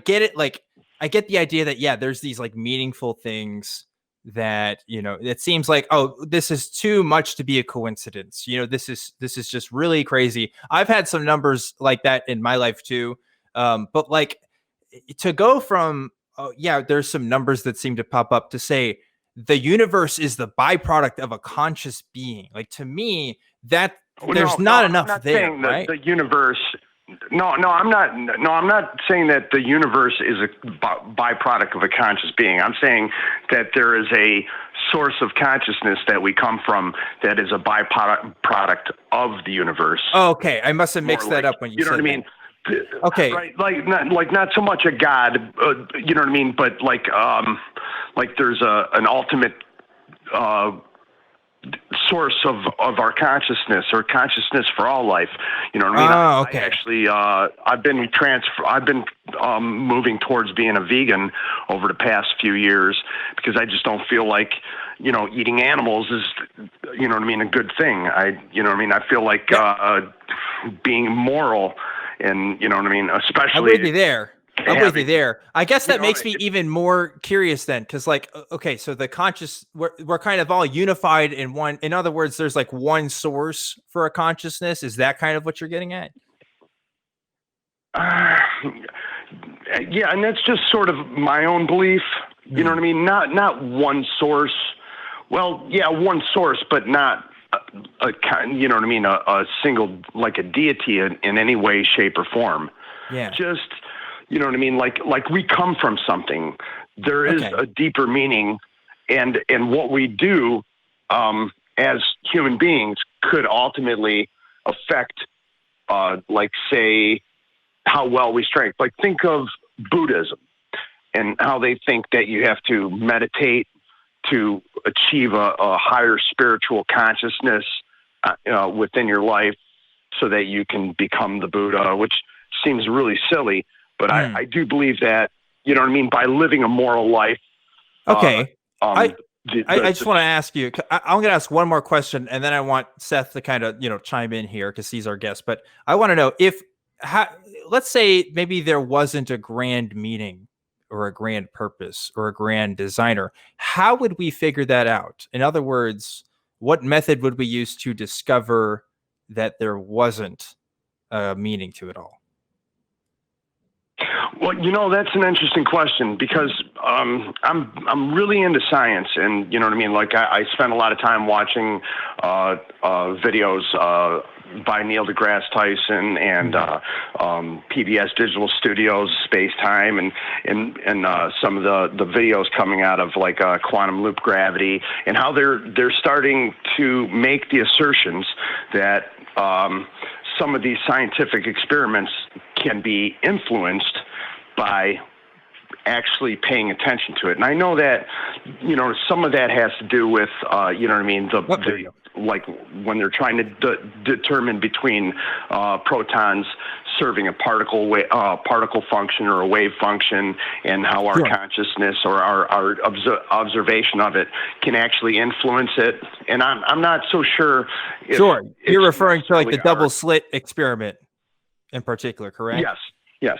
S1: get it. Like, I get the idea that, there's these like meaningful things that, it seems like, oh, this is too much to be a coincidence. This is just really crazy. I've had some numbers like that in my life too. But like to go from, there's some numbers that seem to pop up to say the universe is the byproduct of a conscious being. Like, to me, that there's not enough there, right?
S7: The universe. No, I'm not. No, I'm not saying that the universe is a byproduct of a conscious being. I'm saying that there is a source of consciousness that we come from that is a byproduct of the universe.
S1: Oh, okay, I must have mixed that up when you said
S7: know what I mean.
S1: Okay,
S7: right? Like not so much a God, you know what I mean, but like there's an ultimate source of our consciousness, or consciousness for all life. You know what I mean?
S1: Oh, okay.
S7: I actually, I've been moving towards being a vegan over the past few years, because I just don't feel like, eating animals is, you know what I mean, a good thing. You know what I mean? I feel like being moral, and you know what I mean, especially.
S1: I'm with you there. I guess that makes me even more curious then, because okay, so the conscious, we're kind of all unified in one. In other words, there's like one source for a consciousness. Is that kind of what you're getting at?
S7: Yeah, and that's just sort of my own belief. You know what I mean? Not one source. Well, yeah, one source, but not you know what I mean? A single, like a deity in any way, shape, or form.
S1: Yeah.
S7: Just, you know what I mean? Like we come from something. There is a deeper meaning, and what we do as human beings could ultimately affect, like, say, how well we strength. Like, think of Buddhism and how they think that you have to meditate to achieve a higher spiritual consciousness within your life, so that you can become the Buddha, which seems really silly. But I do believe that, you know what I mean, by living a moral life.
S1: Okay. I just want to ask you, I'm going to ask one more question, and then I want Seth to kind of, chime in here, because he's our guest. But I want to know let's say maybe there wasn't a grand meaning or a grand purpose or a grand designer. How would we figure that out? In other words, what method would we use to discover that there wasn't a meaning to it all?
S7: Well, that's an interesting question, because I'm really into science, and you know what I mean. Like, I spend a lot of time watching videos by Neil deGrasse Tyson and PBS Digital Studios, Space Time, and some of the videos coming out of like quantum loop gravity, and how they're starting to make the assertions that some of these scientific experiments can be influenced by actually paying attention to it. And I know that, some of that has to do with, you know what I mean, like when they're trying to determine between protons serving a particle function or a wave function, and how our consciousness or our observation of it can actually influence it. And I'm not so sure.
S1: You're referring to like the double slit experiment in particular, correct?
S7: Yes.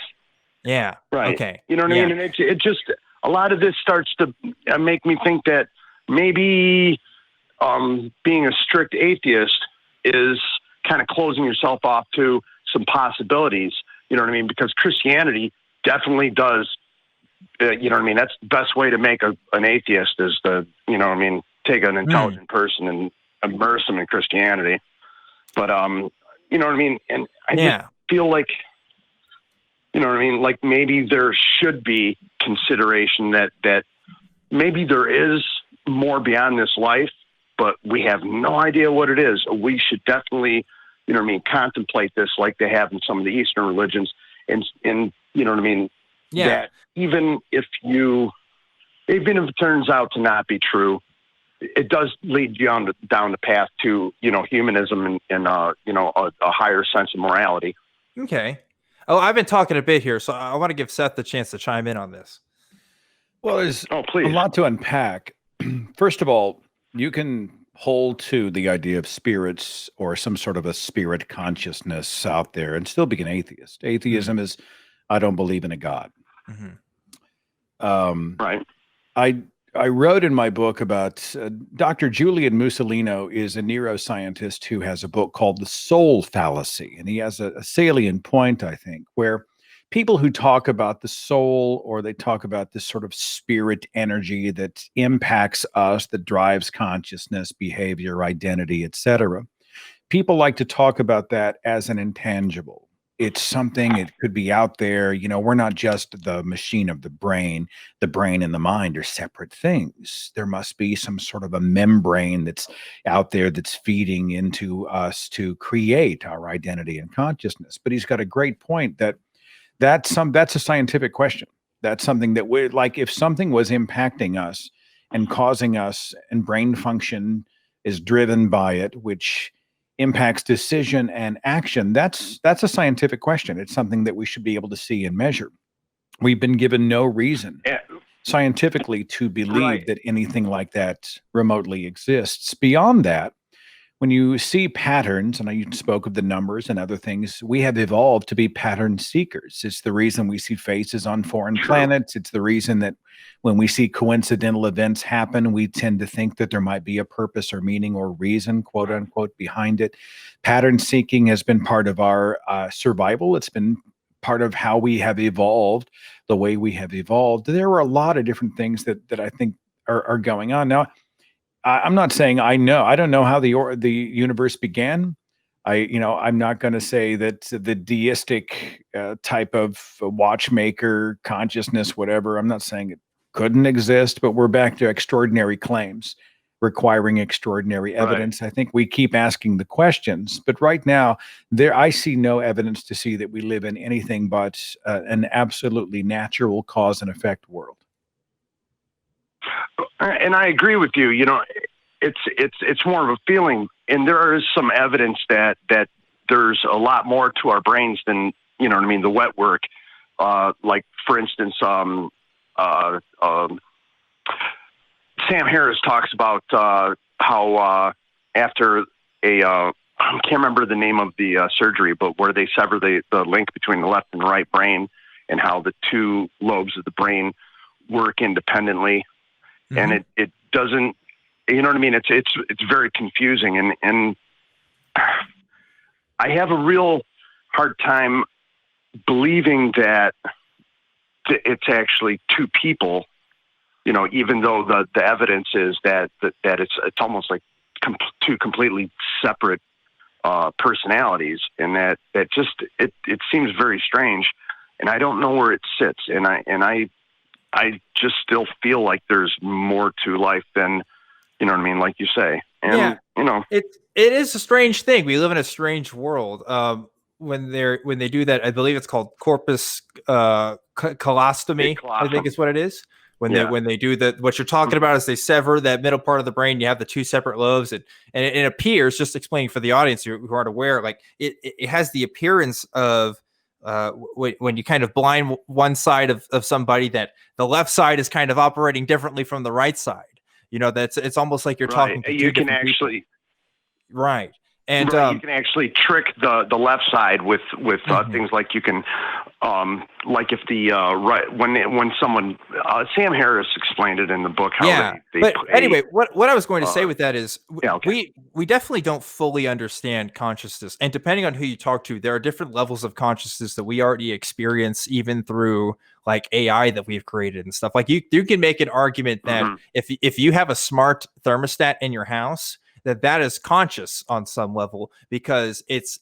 S1: Yeah.
S7: Right.
S1: Okay.
S7: You know what I mean? And it just, a lot of this starts to make me think that maybe being a strict atheist is kind of closing yourself off to some possibilities. You know what I mean? Because Christianity definitely does, you know what I mean? That's the best way to make an atheist, is to, you know what I mean, take an intelligent person and immerse them in Christianity. But, you know what I mean? And I just feel like, you know what I mean? Like, maybe there should be consideration that maybe there is more beyond this life, but we have no idea what it is. We should definitely, you know what I mean, contemplate this like they have in some of the Eastern religions. And you know what I mean?
S1: Yeah.
S7: That even if it turns out to not be true, it does lead you down the path to, humanism and a higher sense of morality.
S1: Okay. Oh, I've been talking a bit here, so I want to give Seth the chance to chime in on this.
S2: Well, there's a lot to unpack. First of all, you can hold to the idea of spirits or some sort of a spirit consciousness out there and still be an atheist. Atheism is, I don't believe in a God.
S7: Right.
S2: I wrote in my book about Dr. Julian Mussolino is a neuroscientist who has a book called The Soul Fallacy. And he has a salient point, I think, where people who talk about the soul, or they talk about this sort of spirit energy that impacts us, that drives consciousness, behavior, identity, etc., people like to talk about that as an intangible. It's something, it could be out there. We're not just the machine of the brain. The brain and the mind are separate things. There must be some sort of a membrane that's out there that's feeding into us to create our identity and consciousness. But he's got a great point that's a scientific question. That's something that if something was impacting us and causing us and brain function is driven by it, which impacts decision and action, that's a scientific question. It's something that we should be able to see and measure. We've been given no reason scientifically to believe that anything like that remotely exists. Beyond that, when you see patterns, and you spoke of the numbers and other things, we have evolved to be pattern seekers. It's the reason we see faces on foreign planets. It's the reason that when we see coincidental events happen, we tend to think that there might be a purpose or meaning or reason, quote unquote, behind it. Pattern seeking has been part of our survival. It's been part of how we have evolved the way we have evolved. There are a lot of different things that I think are going on. Now, I'm not saying I know. I don't know how the universe began. I'm not going to say that the deistic type of watchmaker consciousness, whatever. I'm not saying it couldn't exist, but we're back to extraordinary claims requiring extraordinary evidence. I think we keep asking the questions, but right now I see no evidence to see that we live in anything but an absolutely natural cause and effect world.
S7: And I agree with you. It's more of a feeling, and there is some evidence that there's a lot more to our brains than the wet work. Like for instance, Sam Harris talks about how after I can't remember the name of the surgery, but where they sever the link between the left and right brain, and how the two lobes of the brain work independently. Mm-hmm. And it doesn't, it's very confusing. And I have a real hard time believing that it's actually two people, even though the evidence is that it's almost like two completely separate personalities, and that just, it seems very strange, and I don't know where it sits. And I just still feel like there's more to life than, like you say. And,
S1: it is a strange thing. We live in a strange world. When they do that, I believe it's called corpus calostomy. I think is what it is. When they do that, what you're talking about is they sever that middle part of the brain. You have the two separate lobes, and it appears, just explaining for the audience who aren't aware, like it has the appearance of when you kind of blind one side of somebody, that the left side is kind of operating differently from the right side. It's almost like you're talking to two different people. Right. And
S7: you can actually trick the left side with things like you can, like if the when someone Sam Harris explained it in the book. How
S1: anyway, what I was going to say with that is we definitely don't fully understand consciousness, and depending on who you talk to, there are different levels of consciousness that we already experience, even through like AI that we've created and stuff. Like you can make an argument that if you have a smart thermostat in your house, that is conscious on some level, because it's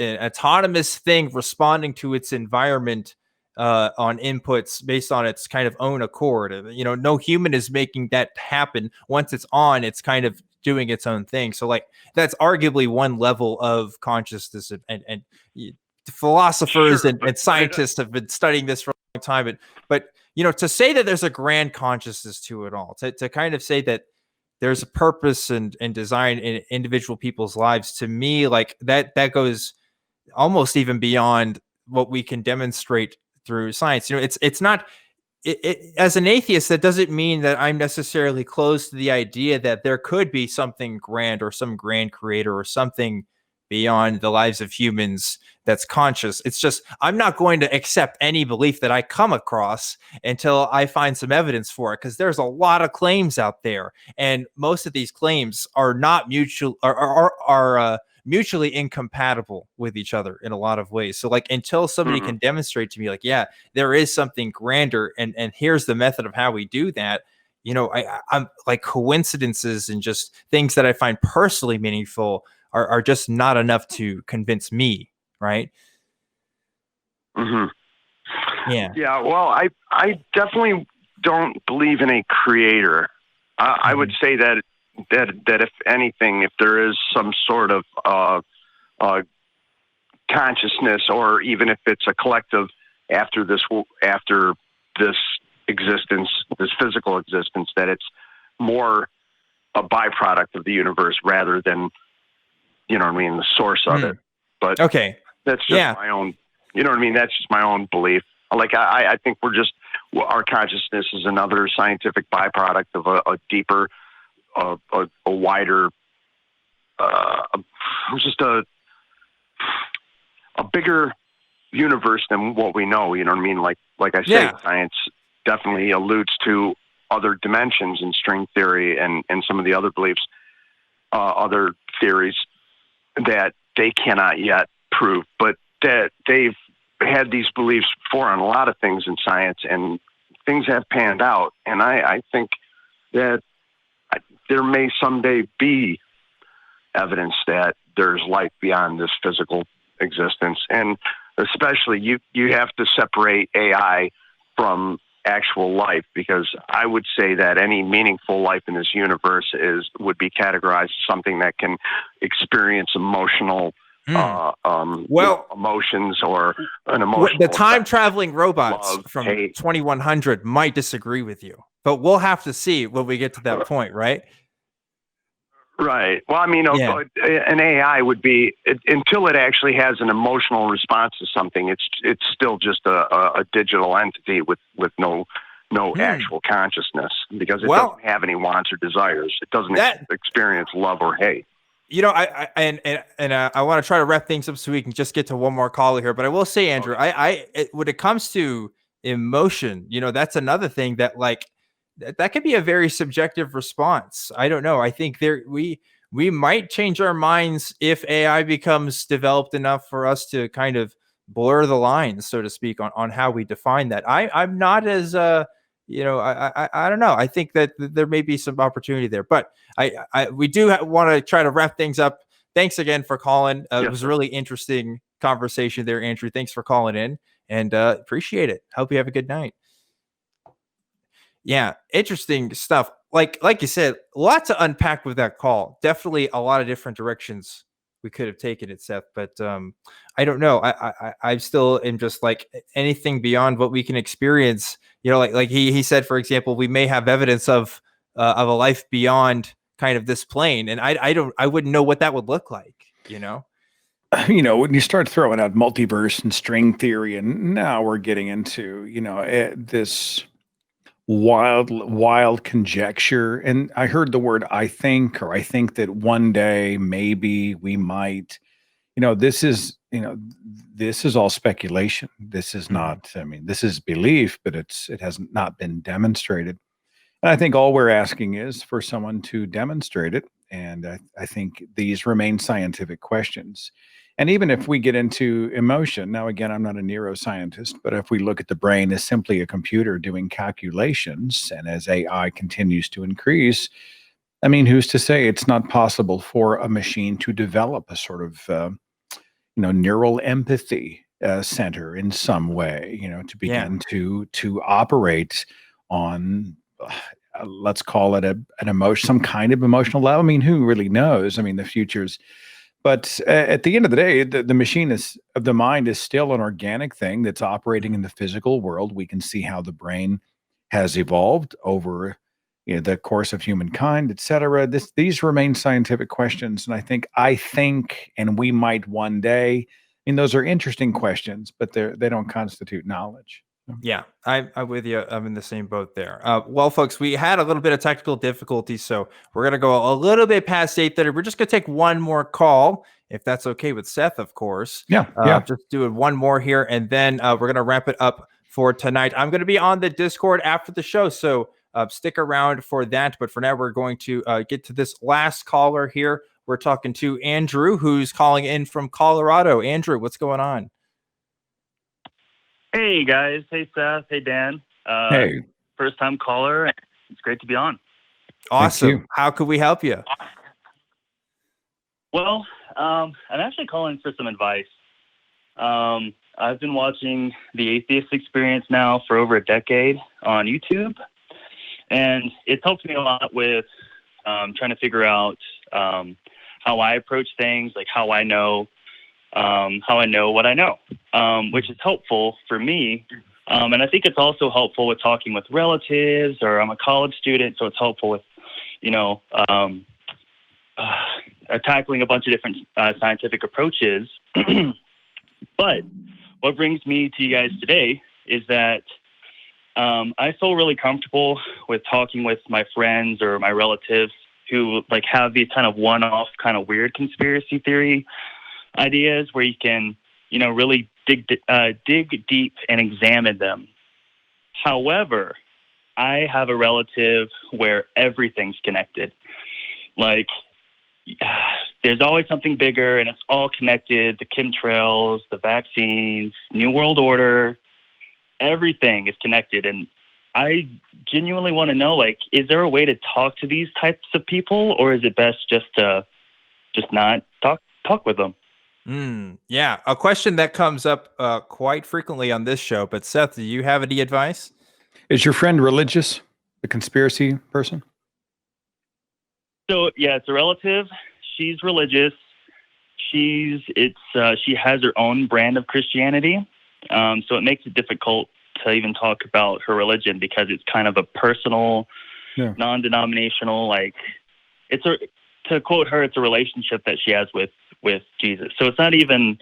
S1: an autonomous thing responding to its environment on inputs based on its kind of own accord. No human is making that happen. Once it's on, it's kind of doing its own thing. So like that's arguably one level of consciousness, and philosophers and scientists have been studying this for a long time. But to say that there's a grand consciousness to it all, to kind of say that there's a purpose and design in individual people's lives, to me, like that goes almost even beyond what we can demonstrate through science. It's not, as an atheist, that doesn't mean that I'm necessarily close to the idea that there could be something grand or some grand creator or something beyond the lives of humans that's conscious. It's just, I'm not going to accept any belief that I come across until I find some evidence for it, because there's a lot of claims out there, and most of these claims are not mutually incompatible with each other in a lot of ways. So like, until somebody can demonstrate to me, like, yeah, there is something grander, and here's the method of how we do that, I'm like, coincidences and just things that I find personally meaningful are just not enough to convince me, right? Yeah.
S7: Well, I definitely don't believe in a creator. I would say that if anything, if there is some sort of consciousness, or even if it's a collective after this existence, this physical existence, that it's more a byproduct of the universe rather than, you know what I mean, the source of it. But
S1: okay,
S7: that's just my own, you know what I mean? That's just my own belief. Like, I think our consciousness is another scientific byproduct of a deeper, a wider, just a bigger universe than what we know. You know what I mean? Like I say, science definitely alludes to other dimensions in string theory and some of the other beliefs, other theories that they cannot yet prove, but that they've had these beliefs before on a lot of things in science, and things have panned out. And I think that there may someday be evidence that there's life beyond this physical existence. And especially you have to separate AI from actual life, because I would say that any meaningful life in this universe would be categorized as something that can experience emotional emotions or an emotional.
S1: The time traveling robots
S7: love,
S1: from
S7: hate.
S1: 2100 might disagree with you, but we'll have to see when we get to that point, right?
S7: Right. Well, I mean, an AI would be, until it actually has an emotional response to something, it's still just a digital entity with no actual consciousness, because it doesn't have any wants or desires. It doesn't experience love or hate.
S1: You know, I want to try to wrap things up so we can just get to one more caller here. But I will say, Andrew, when it comes to emotion, you know, that's another thing that that could be a very subjective response. I don't know. I think we might change our minds if AI becomes developed enough for us to kind of blur the lines, so to speak, on how we define that. I'm not as you know, I don't know. I think that there may be some opportunity there, but we do want to try to wrap things up. Thanks again for calling. It was a really interesting conversation there, Andrew. Thanks for calling in, and appreciate it. Hope you have a good night. Yeah, interesting stuff. Like you said, lots to unpack with that call. Definitely a lot of different directions we could have taken it, Seth. But I don't know. I still am just like anything beyond what we can experience. You know, like he said, for example, we may have evidence of a life beyond kind of this plane, and I wouldn't know what that would look like. You know.
S2: You know, when you start throwing out multiverse and string theory, and now we're getting into, you know, this wild conjecture. And I heard the word I think that one day maybe we might, you know, this is all speculation. This is not, I mean, this is belief, but it has not been demonstrated. And I think all we're asking is for someone to demonstrate it. And I think these remain scientific questions. And even if we get into emotion, now again, I'm not a neuroscientist, but if we look at the brain as simply a computer doing calculations, and as AI continues to increase, I mean, who's to say it's not possible for a machine to develop a sort of, neural empathy center in some way, you know, to begin to operate on, let's call it an emotion, some kind of emotional level. I mean, who really knows? I mean, the future's. But at the end of the day, the machine of the mind is still an organic thing that's operating in the physical world. We can see how the brain has evolved over the course of humankind, et cetera. These remain scientific questions. And I think, and we might one day, I mean, those are interesting questions, but they don't constitute knowledge.
S1: Yeah, I'm with you. I'm in the same boat there. Well, folks, we had a little bit of technical difficulties, so we're going to go a little bit past 8:30. We're just going to take one more call, if that's okay with Seth, of course.
S2: Yeah.
S1: Just doing one more here, and then we're going to wrap it up for tonight. I'm going to be on the Discord after the show, so stick around for that. But for now, we're going to get to this last caller here. We're talking to Andrew, who's calling in from Colorado. Andrew, what's going on?
S8: Hey, guys. Hey, Seth. Hey, Dan.
S2: Hey.
S8: First-time caller. It's great to be on.
S1: Awesome. How could we help you?
S8: Well, I'm actually calling for some advice. I've been watching the Atheist Experience now for over a decade on YouTube, and it's helped me a lot with trying to figure out how I approach things, like how I know what I know, which is helpful for me. And I think it's also helpful with talking with relatives, or I'm a college student, so it's helpful with, you know, tackling a bunch of different scientific approaches. But what brings me to you guys today is that I feel really comfortable with talking with my friends or my relatives who like have these kind of one-off kind of weird conspiracy theory ideas where you can, you know, really dig deep and examine them. However, I have a relative where everything's connected. Like, there's always something bigger, and it's all connected. The chemtrails, the vaccines, New World Order, everything is connected. And I genuinely want to know, like, is there a way to talk to these types of people, or is it best just to not talk with them?
S1: Yeah, a question that comes up quite frequently on this show. But Seth, do you have any advice?
S2: Is your friend religious? A conspiracy person?
S8: So yeah, it's a relative. She's religious. She has her own brand of Christianity. So it makes it difficult to even talk about her religion because it's kind of a personal, non-denominational, like to quote her, it's a relationship that she has with Jesus. So it's not even,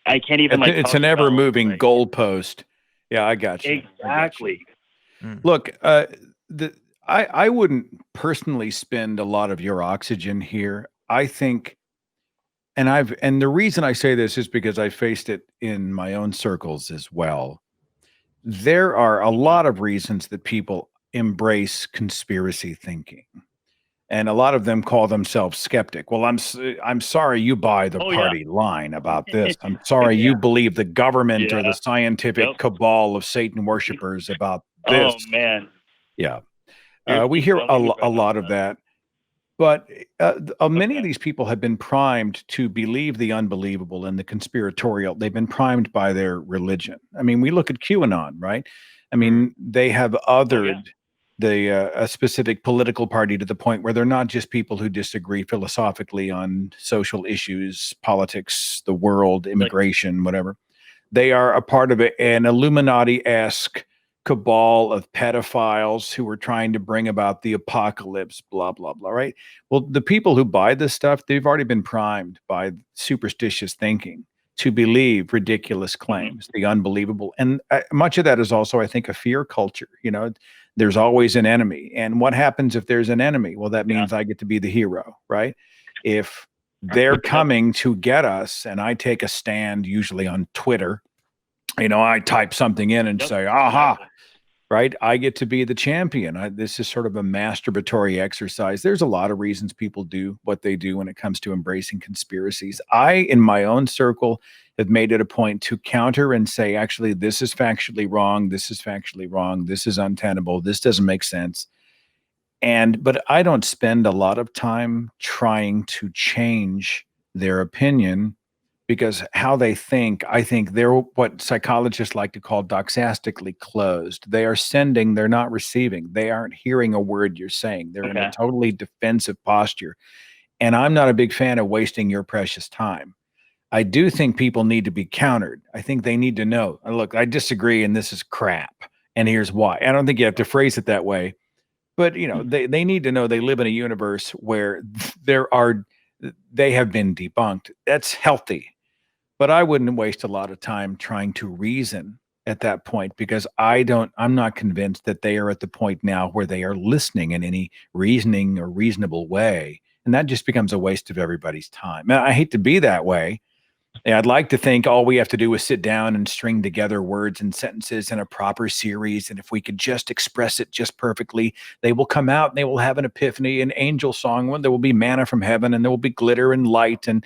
S8: I can't even like.
S2: It's an ever-moving goalpost. Yeah, I got you.
S8: Exactly.
S2: Look, I wouldn't personally spend a lot of your oxygen here. I think, and the reason I say this is because I faced it in my own circles as well. There are a lot of reasons that people embrace conspiracy thinking, and a lot of them call themselves skeptic. Well, I'm sorry you buy the party line about this. I'm sorry you believe the government or the scientific cabal of Satan worshipers about this.
S8: Oh man.
S2: Yeah. We hear a lot of that, but many of these people have been primed to believe the unbelievable and the conspiratorial. They've been primed by their religion. I mean, we look at QAnon, right? I mean, they have othered a specific political party to the point where they're not just people who disagree philosophically on social issues, politics, the world, immigration, whatever. They are a part of an Illuminati-esque cabal of pedophiles who are trying to bring about the apocalypse, blah, blah, blah, right? Well, the people who buy this stuff, they've already been primed by superstitious thinking to believe ridiculous claims, the unbelievable. And much of that is also, I think, a fear culture. You know, there's always an enemy. And what happens if there's an enemy? Well, that means I get to be the hero, right? If they're coming to get us and I take a stand, usually on Twitter, you know, I type something in and say, aha, right? I get to be the champion. This is sort of a masturbatory exercise. There's a lot of reasons people do what they do when it comes to embracing conspiracies. I, in my own circle, have made it a point to counter and say, actually, this is factually wrong. This is factually wrong. This is untenable. This doesn't make sense. But I don't spend a lot of time trying to change their opinion, because how they think, I think they're what psychologists like to call doxastically closed. They are sending, they're not receiving. They aren't hearing a word you're saying. They're in a totally defensive posture. And I'm not a big fan of wasting your precious time. I do think people need to be countered. I think they need to know, look, I disagree and this is crap. And here's why. I don't think you have to phrase it that way. But, you know, they need to know they live in a universe where they have been debunked. That's healthy. But I wouldn't waste a lot of time trying to reason at that point, because I'm not convinced that they are at the point now where they are listening in any reasoning or reasonable way. And that just becomes a waste of everybody's time. Now, I hate to be that way. I'd like to think all we have to do is sit down and string together words and sentences in a proper series. And if we could just express it just perfectly, they will come out and they will have an epiphany, an angel song. There will be manna from heaven, and there will be glitter and light, and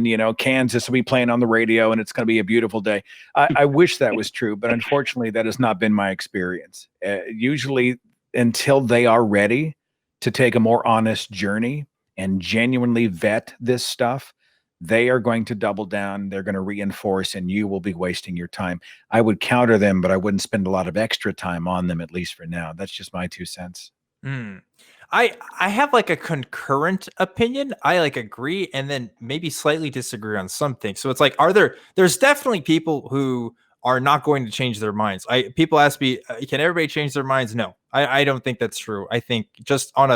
S2: you know, Kansas will be playing on the radio, and it's going to be a beautiful day. I wish that was true, but unfortunately, that has not been my experience. Usually, until they are ready to take a more honest journey and genuinely vet this stuff, they are going to double down. They're going to reinforce, and you will be wasting your time. I would counter them, but I wouldn't spend a lot of extra time on them, at least for now. That's just my 2 cents.
S1: I have like a concurrent opinion. I like agree and then maybe slightly disagree on something. So it's like, there's definitely people who are not going to change their minds. People ask me, can everybody change their minds? No, I don't think that's true. I think just on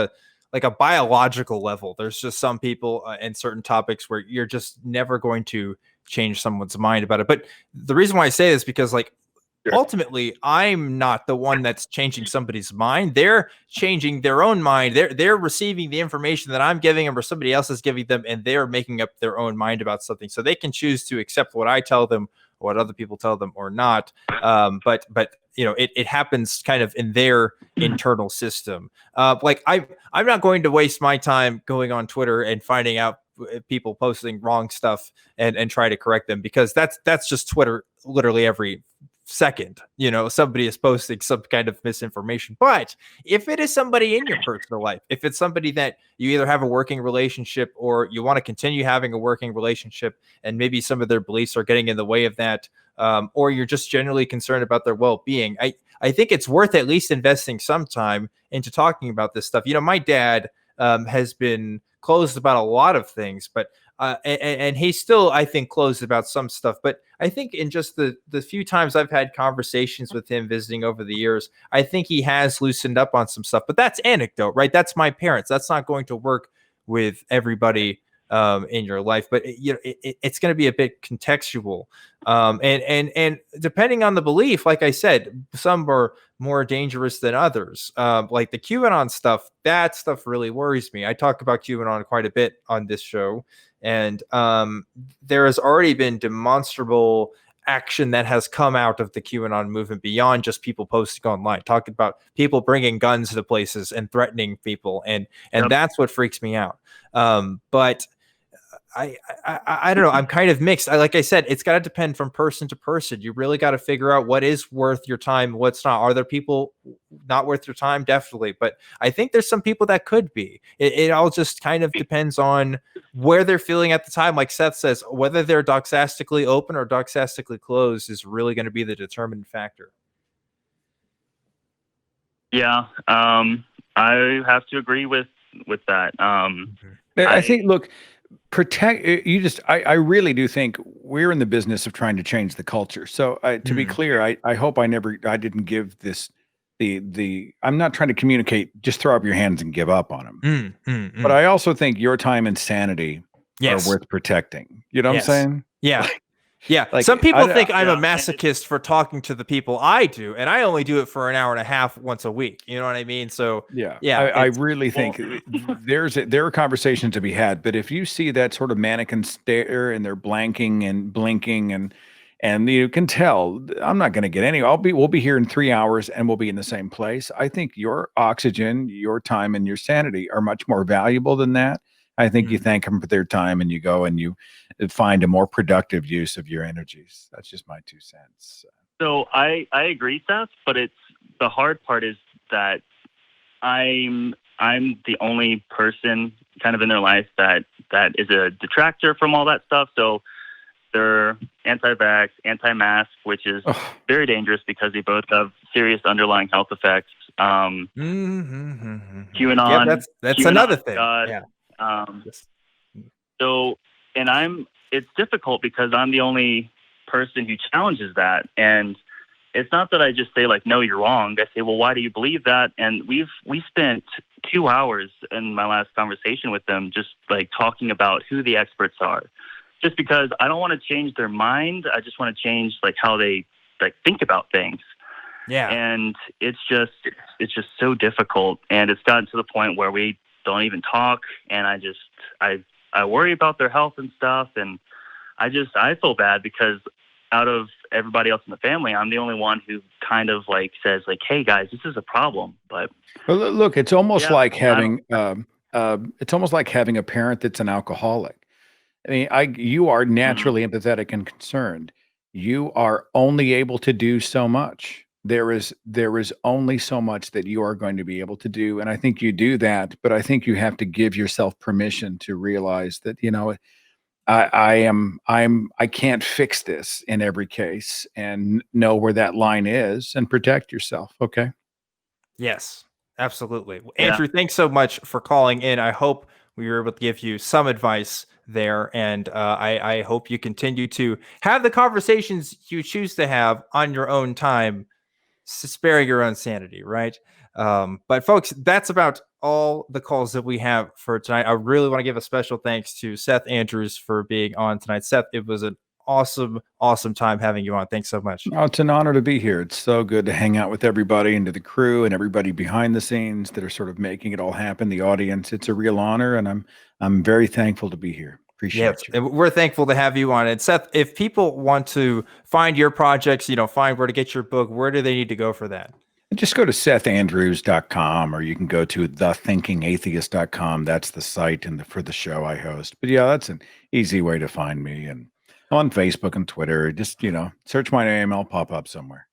S1: like a biological level. There's just some people and certain topics where you're just never going to change someone's mind about it. But the reason why I say this is because like ultimately I'm not the one that's changing somebody's mind. They're changing their own mind. They're receiving the information that I'm giving them or somebody else is giving them, and they're making up their own mind about something. So they can choose to accept what I tell them, what other people tell them, or not. But you know, it happens kind of in their internal system. Like I'm not going to waste my time going on Twitter and finding out people posting wrong stuff and try to correct them, because that's just Twitter literally every second. You know, somebody is posting some kind of misinformation. But if it is somebody in your personal life, if it's somebody that you either have a working relationship or you want to continue having a working relationship, and maybe some of their beliefs are getting in the way of that, or you're just generally concerned about their well-being, I think it's worth at least investing some time into talking about this stuff. You know, my dad has been closed about a lot of things, but and he's still, I think, closed about some stuff. But I think in just the few times I've had conversations with him visiting over the years, I think he has loosened up on some stuff. But that's anecdote, right? That's my parents. That's not going to work with everybody in your life. But you know, it's going to be a bit contextual, and depending on the belief, like I said, some are more dangerous than others. Like the QAnon stuff, that stuff really worries me. I talk about QAnon quite a bit on this show. And there has already been demonstrable action that has come out of the QAnon movement beyond just people posting online, talking about people bringing guns to places and threatening people. And that's what freaks me out. But I don't know. I'm kind of mixed. Like I said, it's got to depend from person to person. You really got to figure out what is worth your time, what's not. Are there people not worth your time? Definitely. But I think there's some people that could be. It all just kind of depends on where they're feeling at the time. Like Seth says, whether they're doxastically open or doxastically closed is really going to be the determinant factor.
S8: Yeah, I have to agree with that.
S2: I think, look, I really do think we're in the business of trying to change the culture. So to be clear, I hope I didn't give this I'm not trying to communicate, just throw up your hands and give up on them. But I also think your time and sanity are worth protecting. You know what I'm saying?
S1: Yeah. Yeah.
S2: Like,
S1: some people think I'm a masochist for talking to the people I do, and I only do it for an hour and a half once a week. You know what I mean? So
S2: I really think there are conversations to be had. But if you see that sort of mannequin stare and they're blanking and blinking and you can tell, I'm not going to get any. We'll be here in 3 hours and we'll be in the same place. I think your oxygen, your time, and your sanity are much more valuable than that. I think you thank them for their time and you go and you find a more productive use of your energies. That's just my 2 cents.
S8: So I agree, Seth, but the hard part is that I'm the only person kind of in their life that is a detractor from all that stuff. So they're anti-vax, anti-mask, which is very dangerous because they both have serious underlying health effects. QAnon,
S1: that's
S8: QAnon,
S1: another thing.
S8: God, so, and it's difficult because I'm the only person who challenges that. And it's not that I just say like, no, you're wrong. I say, well, why do you believe that? And we spent 2 hours in my last conversation with them, just like talking about who the experts are, just because I don't want to change their mind. I just want to change like how they like think about things.
S1: Yeah.
S8: And it's just so difficult. And it's gotten to the point where we don't even talk. And I worry about their health and stuff. And I feel bad because out of everybody else in the family, I'm the only one who kind of like says like, hey guys, this is a problem. But
S2: well, look, it's almost like having, it's almost like having a parent that's an alcoholic. I mean, you are naturally empathetic and concerned. You are only able to do so much. There is only so much that you are going to be able to do. And I think you do that, but I think you have to give yourself permission to realize that, you know, I can't fix this in every case, and know where that line is and protect yourself. Okay.
S1: Yes, absolutely. Andrew, thanks so much for calling in. I hope we were able to give you some advice there. And I hope you continue to have the conversations you choose to have on your own time, sparing your own sanity, right? But folks, that's about all the calls that we have for tonight. I really want to give a special thanks to Seth Andrews for being on tonight. Seth, it was an awesome time having you on. Thanks so much.
S2: Oh, it's an honor to be here. It's so good to hang out with everybody and to the crew and everybody behind the scenes that are sort of making it all happen. The audience, it's a real honor, and I'm very thankful to be here. Appreciate you.
S1: And we're thankful to have you on. And Seth, if people want to find your projects, find where to get your book, where do they need to go for that?
S2: Just go to SethAndrews.com, or you can go to thethinkingatheist.com. That's the site for the show I host. But yeah, that's an easy way to find me. And on Facebook and Twitter, just, search my name. I'll pop up somewhere.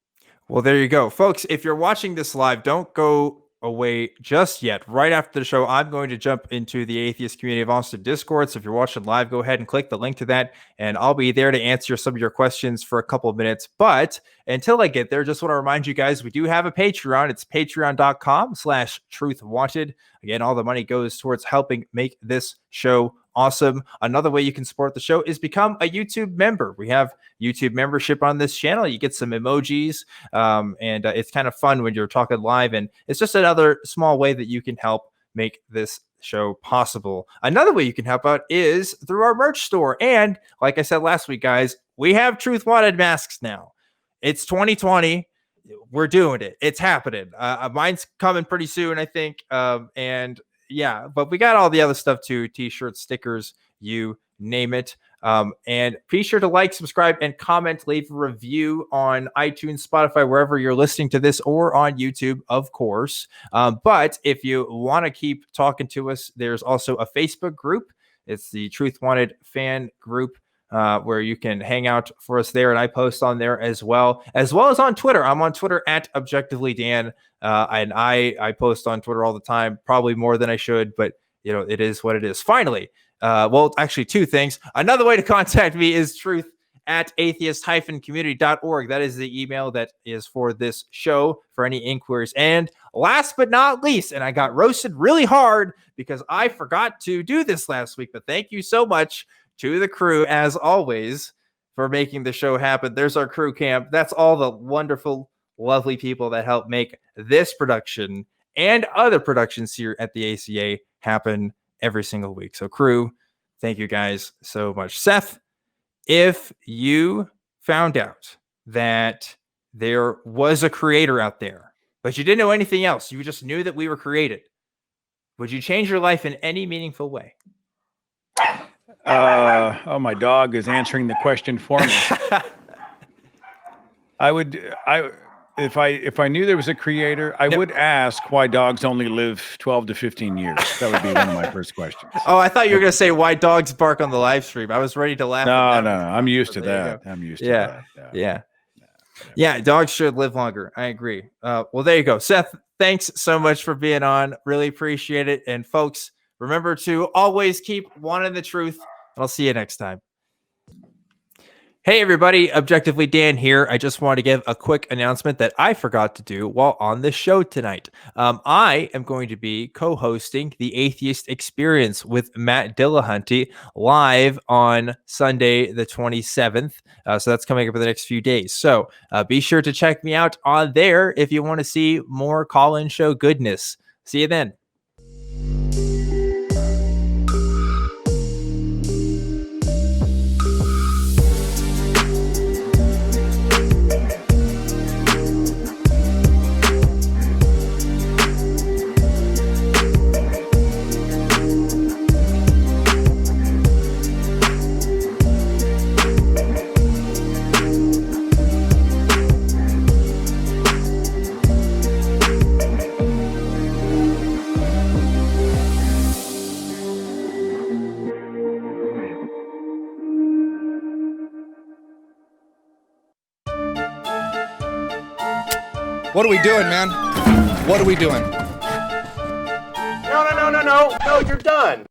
S1: Well, there you go. Folks, if you're watching this live, don't go away just yet. Right after the show, I'm going to jump into the Atheist Community of Austin Discord. So if you're watching live, go ahead and click the link to that, and I'll be there to answer some of your questions for a couple of minutes. But until I get there, just want to remind you guys, we do have a Patreon. It's patreon.com/truthwanted. Again, all the money goes towards helping make this show awesome. Another way you can support the show is become a YouTube member. We have YouTube membership on this channel. You get some emojis, and it's kind of fun when you're talking live, and it's just another small way that you can help make this show possible. Another way you can help out is through our merch store. And like I said last week, guys, we have Truth Wanted masks now. It's 2020. We're doing it. It's happening. Mine's coming pretty soon, I think. And yeah, but we got all the other stuff too. T-shirts, stickers, you name it. And be sure to like, subscribe, and comment. Leave a review on iTunes, Spotify, wherever you're listening to this, or on YouTube, of course. But if you want to keep talking to us, there's also a Facebook group. It's the Truth Wanted fan group, where you can hang out for us there, and I post on there as well as on Twitter. I'm on Twitter at ObjectivelyDan, and I post on Twitter all the time, probably more than I should, but it is what it is. Finally, well, actually, two things. Another way to contact me is truth@atheist-community.org. That is the email that is for this show for any inquiries. And last but not least, and I got roasted really hard because I forgot to do this last week, but thank you so much to the crew, as always, for making the show happen. There's our crew camp. That's all the wonderful, lovely people that help make this production and other productions here at the ACA happen every single week. So crew, thank you guys so much. Seth, if you found out that there was a creator out there, but you didn't know anything else, you just knew that we were created, would you change your life in any meaningful way?
S2: My dog is answering the question for me. If I knew there was a creator, I would ask why dogs only live 12 to 15 years. That would be one of my first questions.
S1: Oh, I thought you were going to say why dogs bark on the live stream. I was ready to laugh.
S2: No. I'm used to that. I'm used to that.
S1: Yeah, dogs should live longer. I agree. Well, there you go. Seth, thanks so much for being on. Really appreciate it. And folks, remember to always keep wanting the truth. I'll see you next time. Hey everybody, Objectively Dan here. I just want to give a quick announcement that I forgot to do while on the show tonight. I am going to be co-hosting the Atheist Experience with Matt Dillahunty live on Sunday the 27th. So that's coming up in the next few days. So be sure to check me out on there if you want to see more call-in show goodness. See you then.
S9: What are we doing, man? What are we doing?
S10: No, you're done.